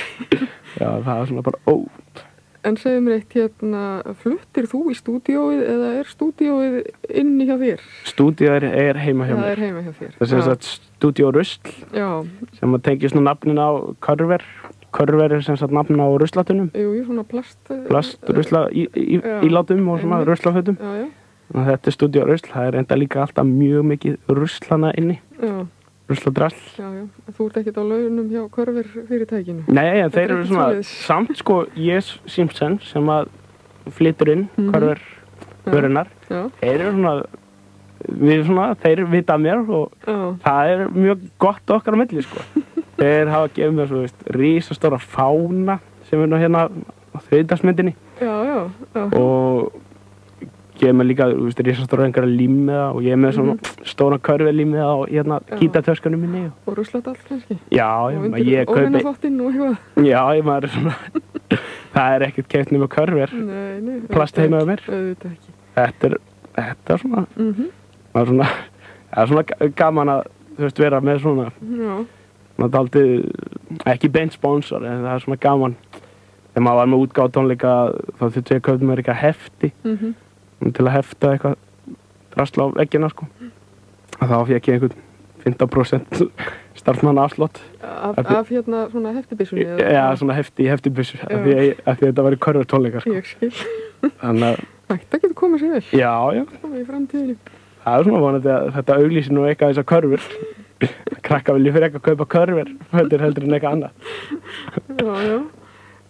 Já, það var svona bara En segðu mér eitt, fluttir þú í stúdíóið eða er stúdíóið inni hjá þér? Stúdíóið er heima hjá mér. Það er heima hjá þér. Það er sem sagt Stúdíó Rusl, sem tengist nú nafnin á Körver. Körver er sem sagt nafnin á ruslatunum. Jú, svona plastrusla ílátum og svona ruslafötum. Þetta er Stúdíó Rusl, það er enda líka alltaf mjög mikið ruslana inni. Rusladrasl. Já, þú ert ekkert á launum hjá Körver fyrirtækinu? Nei, en þeir eru svona samt sko Jes Simpson sem að flytur inn Körver vörunar. Þeir eru svona, þeir vita mér og það er mjög gott okkar á milli sko. Þeir hafa gefið mér svo risastóra fána sem er nú hérna á þriðdagsmyndinni. Og gefið mér líka risastóra einhverja límmiða og ég er með svona stóra Körver límmiða á hérna gítartöskunum minni. Og rusladall kannski? Já, ég kaupi. Og vinnaþvottinn og eitthvað? Já, maður er svona, það er ekkert keypt nema Körver. Nei. Plast heima á mér. Auðvitað ekki. Þetta er svona, það er svona gaman að vera með svona. Já. Dálítið ekki beint sponsor, en það svona gaman. Þegar maður var með útgáfu tónleika, þá þurfti ég að kaupa mér eitthvað hefti til að hefta eitthvað drasl á veggina, sko. Þá fékk ég einhvern 15% starfsmannaafslátt. Af svona heftibyssunni? Já, svona heftibyssu, af því þetta var í körfutónleikar, sko. Ég skil. Þannig að... Þetta getur komið sér vel. Já. Í framtíðinni. Það svona vonandi að þetta auglýsi nú eitthvað þessar körfur. Krakka vilja fyrir eitthvað kaupa körfur, heldur en eitthvað annað. Já.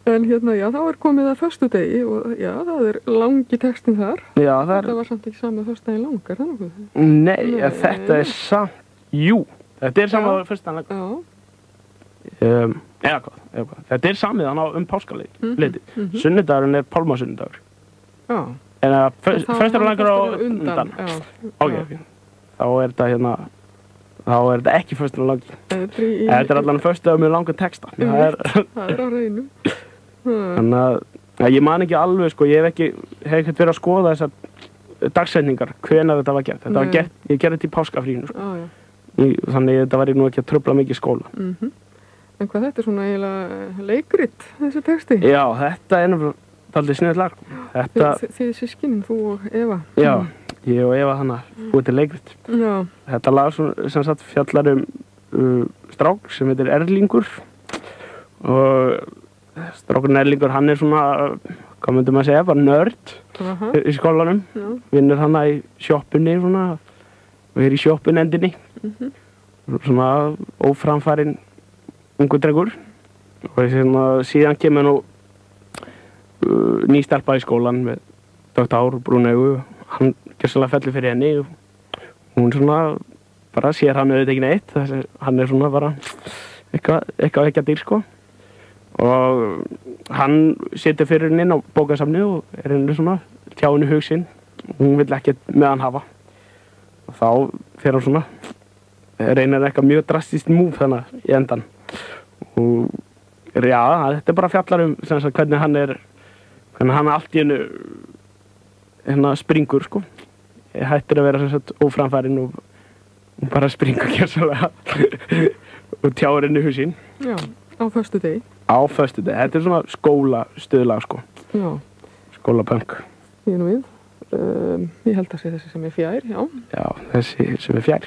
En já, þá komið að föstudegi og já, það langi textin þar. Já, þetta var samt ekki saman föstudaginn langar, það nokkuð? Nei, þetta samt, jú, þetta saman föstudaginn langar. Já. Eða hvað, þetta samið hann páskaleiti. Sunnudagurinn pálmasunnudagur. Já. En föstudaginn langar á undan. Ok, þá þetta ekki föstudaginn langar. Þetta allan föstudagur með langan texta. Það á hreinu. Þannig að ég man ekki alveg, sko, ég hef ekkert verið að skoða þessar dagsetningar, hvenær þetta var gert. Þetta var gert, ég gerði þetta í páskafríinu, sko. Þannig þetta var ég nú ekki að trufla mikið í skóla. En hvað þetta svona eiginlega leikrit, þessi texti? Já, þetta náttúrulega dálítið sniðugt lag. Þið systkinin, þú og Eva? Já, ég og Eva búið til leikrit. Já. Þetta lag sem sagt fjallar strák sem heitir Erlingur og strákurinn Erlingur, hann svona, hvað myndum maður segja, bara nörd í skólanum. Vinnur hann í sjoppunni svona, og í sjoppunendinni. Svona óframfærinn ungur drengur. Og síðan kemur nú ný stelpa í skólan með dökkt hár, brún augu. Hann gjörsamlega fellur fyrir henni og hún svona bara sér hann auðvitað ekki neitt. Hann svona bara eitthvað ekki að dýr, sko. Og hann setur fyrir henni inn á bókasafni og henni svona tjá henni hug sinn. Hún vill ekkert með hann hafa. Og þá fer hann svona reynir eitthvað mjög drastískt múf þannig í endan. Og já, þetta bara fjallar hvernig hann allt í hennu springur, sko. Hættir að vera óframfærinn og bara springur gjörsamlega og tjáir henni hug sinn. Já, á föstudegi. Á föstudegi, þetta svona skólastuðlag, sko. Já. Skólapönk. Ég nú við. Ég held að sé þessi sem fjær, já. Já, þessi sem fjær.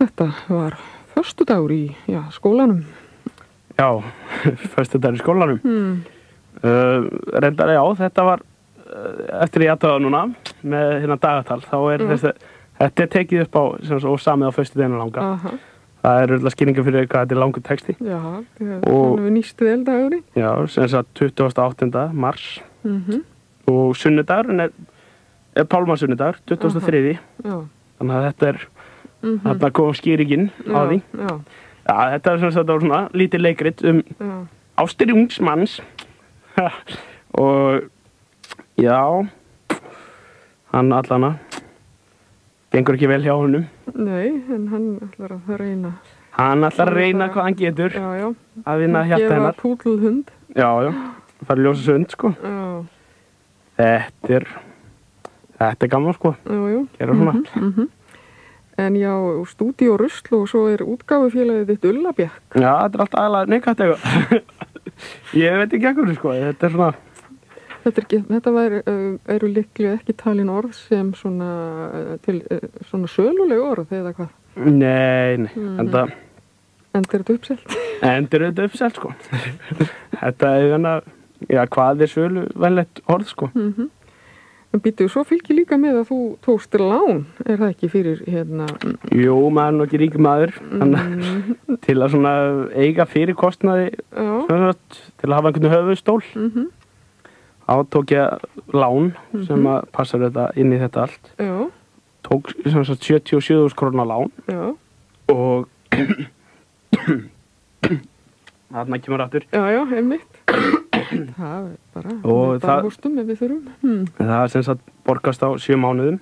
Þetta var föstudagur í skólanum. Já, föstudagur í skólanum. Reyndar, já, þetta var eftir ég aðtöða núna með dagatal, þá þetta tekið upp á og samið á föstudaginu langa. Það örugglega skýringar fyrir hvað þetta langur texti. Já, þannig við nýstu vel dagurinn. Já, sem sagt 28. mars. Og sunnudagurinn pálmasunnudagur, 23. Já. Þannig að þetta þarna kom skýringin á því. Já, þetta var svona lítið leikrit ástir ungs manns. Og já, hann allana gengur ekki vel hjá honum. Nei, en hann ætlar að reyna. Hann ætlar að reyna hvað hann getur að vinna hjarta hennar. Gefa púdluhund. Já, fara í ljósa sund, sko. Þetta er gaman, sko. Gera svona. En já, Stúdíó Rusl og svo útgáfufélagið þitt Ullabjekk. Já, þetta alltaf aðalega neikvætt eitthvað. Ég veit ekki ekkur, sko. Þetta svona... Þetta eru líklega ekki talin orð sem svona söluleg orð eða hvað? Nei. Endur þetta uppselt? Endur þetta uppselt, sko. Þetta hvað söluvænlegt orð, sko. En býttu, svo fylgir líka með að þú tókst lán, það ekki fyrir Jú, maður nú ekki ríkur maður, til að svona eiga fyrir kostnaði, til að hafa einhvern höfuðstól. Þá tók ég lán sem að passa þetta inn í þetta allt. Já. Tók 77.000 króna lán. Já. Og þarna kemur aftur. Já, einmitt. Það er bara hóstum ef við þurfum. Það er sem sagt borgast á 7 mánuðum.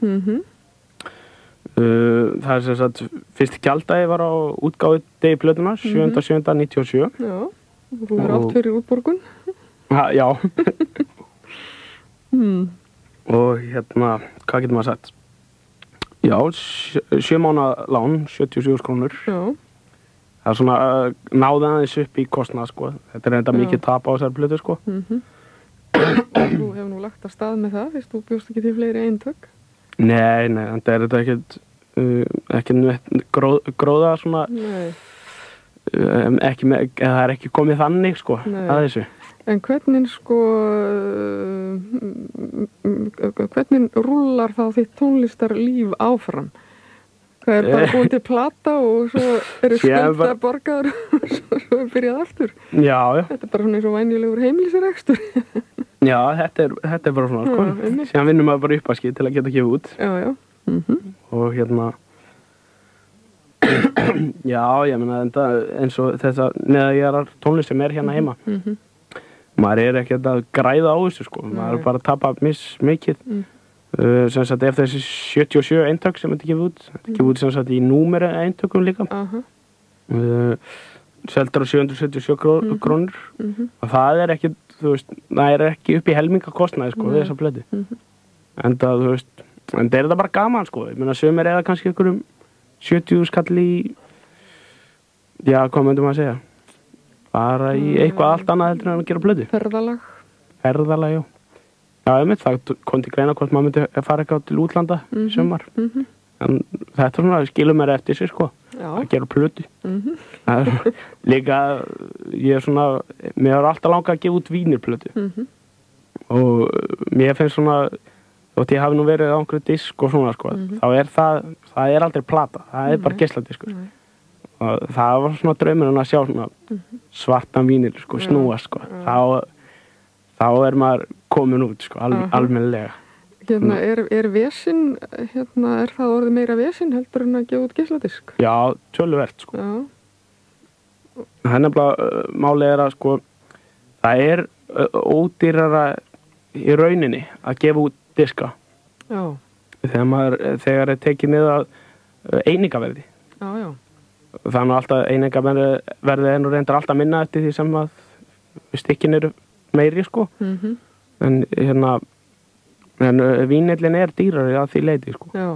Það er sem sagt fyrst gjaldagi var á útgáfu degi plötunar 7.7.97. Já, þú er allt fyrir útborgun. Já. Og hérna, hvað getur maður sagt? Já, 7 mánaða lán, 77.000 krónur. Já. Það er svona náði aðeins upp í kostnað, sko. Þetta er enda mikið tap á þessari plötu, sko. Þú hefur nú lagt að stað með það, fyrst þú bjóst ekki til fleiri eintök? Nei, en það er þetta ekkert gróða svona. Nei. Það er ekki komið þannig, sko, að þessu. En hvernig, sko, hvernig rúllar þá þitt tónlistarlíf áfram? Það er bara búin til plata og svo eru skulda borgaður og svo er byrjað aftur. Já. Þetta er bara svona eins og venjulegur heimilisrekstur. Já, þetta er bara svona, sko. Síðan vinnum maður bara uppaskið til að geta gefið út. Já. Og hérna, já, ég meina eins og þessa neðagjarar tónlist sem er hérna heima. Maður er ekkert að græða á þessu, sko. Maður er bara að tapa mikið. Sem sagt ef þessi 77 eintök sem þetta gefið út. Þetta gefið út sem sagt í númeri eintökum líka. Seldur á 777 krónur. Og það er ekki, þú veist, það er ekki upp í helmingakostnaði, sko, við þessa plötu. En það, þú veist, en það er þetta bara gaman, sko. Ég meina, sumir eða kannski einhverjum 70 skall í, já, hvað myndum maður að segja? Bara í eitthvað allt annað heldur en að gera plötu. Ferðalag, já. Já, það kom til greina hvort maður myndi fara eitthvað til útlanda sumar. En þetta svona skilur mér eftir sig, sko. Að gera plötu. Líka, ég er svona, mér har alltaf langað að gefa út vínirplötu. Og mér finnst svona, þótt ég hafi nú verið á einhverju disk og svona, sko, þá er það er aldrei plata, það er bara geisladiskur. Og það var svona draumurinn að sjá svona svartan vínil, sko, snúast, sko. Þá er maður komin út, sko, almennilega. Hérna, er vesinn, hérna, er það orðið meira vesinn heldur en að gefa út geisladisk? Já, töluvert, sko. Já. Það er nefnilega, málið er að, sko, það er ódýrara í rauninni að gefa út diska. Já. Þegar er tekið niður einingaverði. Já. Þannig alltaf einingaverði er nú reyndar alltaf minna eftir því sem að stykkin eru meiri, sko. En hérna, vínillin er dýrari að því leiti, sko. Já.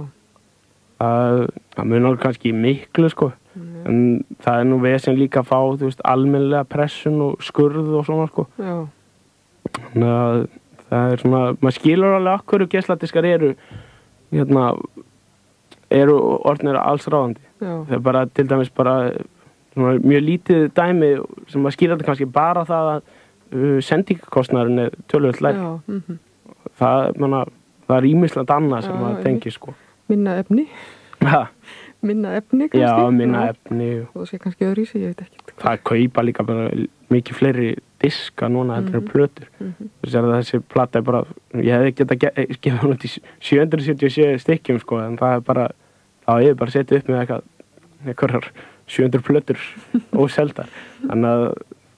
Það munar kannski miklu, sko. En það er nú vesinn líka að fá, þú veist, almennilega pressun og skurð og svona, sko. Já. Þannig að það er svona, maður skilur alveg af hverju geisladiskar eru orðnir alls ráðandi. Já. Það er bara, til dæmis bara, svona mjög lítið dæmi sem maður skilur þetta kannski bara það að sendingakostnaðurinn er töluvert lægri. Það er ýmislegt annað sem maður tengir, sko. Minna efni. Minna efni kannski. Já, minna efni. Og það sé kannski öðru í sig, ég veit ekki. Það kaupa líka bara mikið fleiri diska núna heldur en plötur. Þessi plata er bara, ég hefði getað gefið hún út í 777 stykkjum, sko, en það er bara, þá ég hef bara setið upp með einhverjar 700 plötur óseldar. Þannig að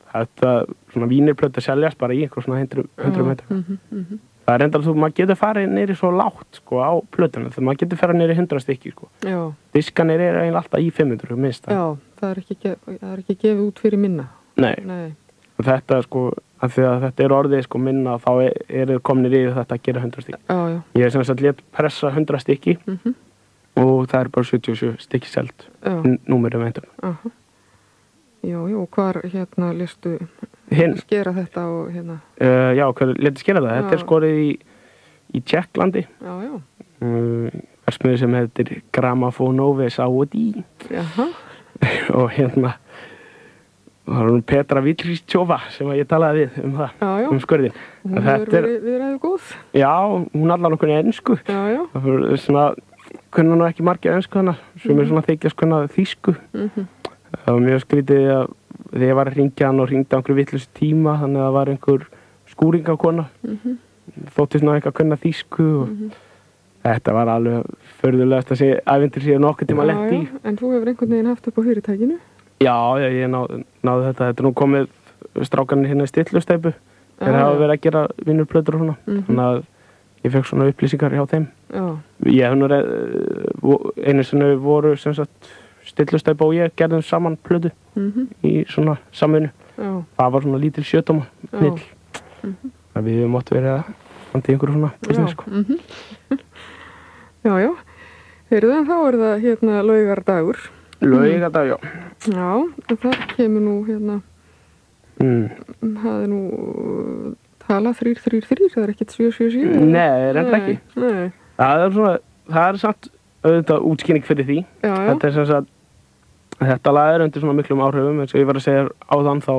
þetta svona vínirplötur seljast bara í einhver svona 100 metrum. Það er enda að maður getur farið neyri svo lágt, sko, á plötuna, þegar maður getur farið neyri 100 stykki, sko. Já. Diskanir er eiginlega alltaf í 500, minnst það. Já, það er ekki gefið út fyrir minna. Nei. Og þetta, sko, af því að þetta er orðið, sko, minna, þá eru komnir yfir þetta að gera 100 stykki. Já. Ég er sem sagt lét pressa 100 stykki og það er bara 77 stykki selt. Númerið veitum. Já, og hvar hérna listu skera þetta og hérna? Já, hvar letu skera það? Þetta er skorið í Tjekklandi. Já. Versmiður sem heitir Grammofonove Saudi. Jaha. Og hérna það var Petra Vitrísjova sem ég talaði við það, skurðin. Hún hefur verið góð. Já, hún allar okkur ensku. Já. Það fyrir svona, kunna nú ekki margir ensku hana, sem er svona þykjast kunna þýsku. Það var mjög skrítið að þegar ég var að hringja hann og hringdi á einhverju vitlausu tíma, þannig að það var einhver skúringakona. Þóttist ná eitthvað að kunna þýsku og þetta var alveg furðulegast að segja ævindir síðan nokkuð tíma lent í. En þú hefur einhvern veginn haft upp á fyrirtækinu? Já, ég náði þetta. Þetta er nú komið strákanir hérna í Stillusteipu þeir hafa verið að gera vinnurplötur og svona, þannig að ég fekk svona upplýsingar hjá þeim. Ég hef nú einu sinni voru sem sagt Stillustæpa og ég gerðum saman plötu í svona samvinnu. Það var svona lítil sjötóma mill. Við máttu verið að standa í einhverju svona business, sko. Já. Heyrðu, en þá það hérna laugardagur. Laugardag, já. Já, en það kemur nú hérna, það nú tala 3-3-3, það ekkert 7-7-7? Nei, reynd ekki. Nei. Það samt auðvitað útskýring fyrir því. Já. Þetta sem sagt, þetta lag undir svona miklum áhrifum, eins og ég var að segja áðan þá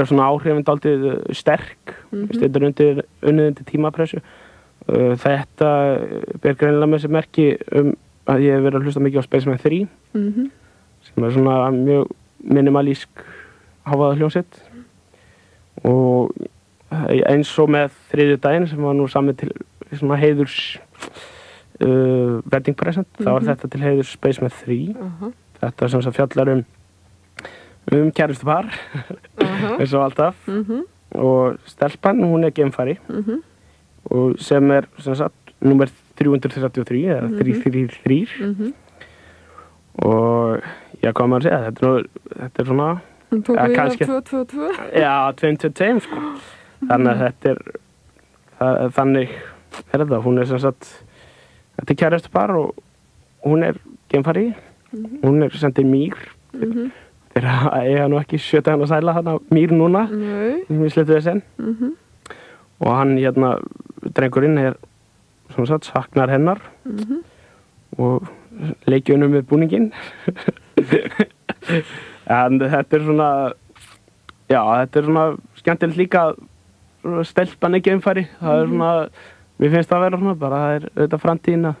svona áhrifin dálítið sterk, þetta unnið undir tímapressu. Þetta ber greinilega með þessi merki að ég hef verið að hlusta mikið á Spaceman 3 sem svona mjög minimalísk hávaða hljómsveit og eins og með þriðjudaginn sem var nú samið til svona heiðurs wedding present, þá var þetta til heiðurs Spaceman 3 þetta sem fjallar kærustupar eins og alltaf og stelpan, hún geimfari og sem sem sagt númer 333 eða 333 og já, hvað maður segja, þetta svona kannski 2-2-2 já, 2-2-2 sko þannig að þetta þannig þetta, hún sem sagt þetta kærustupar og hún geimfari hún sendið mýr þeir eiga nú ekki 17 að sæla þarna mýr núna við sluttum þess og hann drengurinn sem sagt saknar hennar og leikir honum með búninginn en þetta svona já, þetta svona skemmtilegt líka stelpan geimfari, það svona mér finnst það að vera svona, bara það auðvitað framtíðin að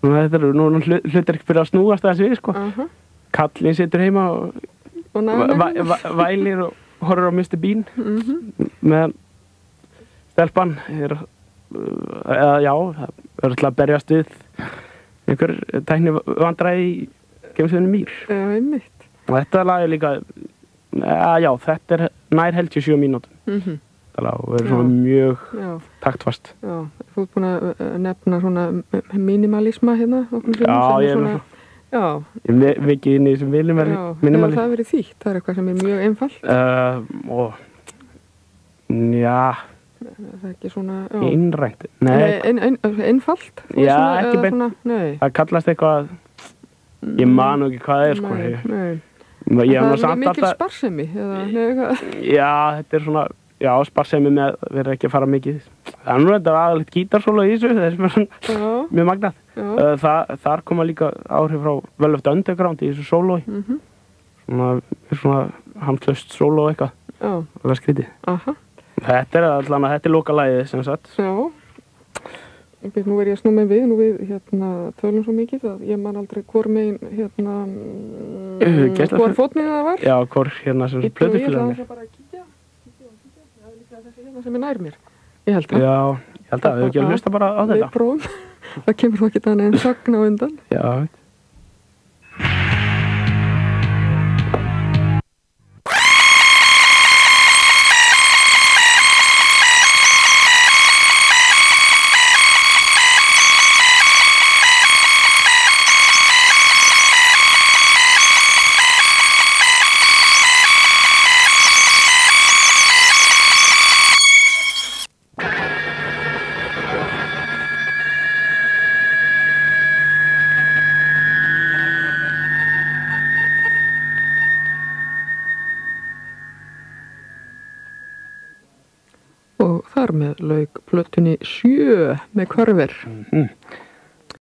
þetta núna hlutir ekki fyrir að snúast þess við, sko kallinn situr heima og vælir og horfir á Mr. Bean meðan stelpan já, það alltaf að berjast við einhver tækni vandræði í geimstöðinni Mýr. Já, einmitt. Og þetta lag líka, já, þetta nær held ég 7 mínútum. Þetta lag og svona mjög taktfast. Já, þú ert búin að nefna svona minimalisma hérna. Já, ég svona, já. Ég mikið inn í þessum minimalisma. Já, það verið þýtt, það eitthvað sem mjög einfalt. Já. Það ekki svona innrænt einfalt já, ekki beint það kallast eitthvað ég man ekki hvað það sko það er mikil sparsemi já, þetta svona já, sparsemi með verður ekki að fara mikið það nú þetta aðalegt gítarsóla í þessu það sem svona mjög magnað þar koma líka áhrif frá Velvet Underground í þessu sólói svona handlaust sóló eitthvað alveg skrítið Þetta er lokalagið sem sagt. Já. Nú ég að snú með við tölum svo mikið að ég man aldrei hvor megin hvor fótmið það var. Já, hvor sem plötufélagið. Ég ætla bara að kíkja. Það líka þessi sem nær mér. Ég held það. Já, ég held það. Við ekki að hlusta bara á þetta. Við prófum. Það kemur þá ekki þannig en sagna á undan. Já, og þar með lauk plötunni 7 með Körver.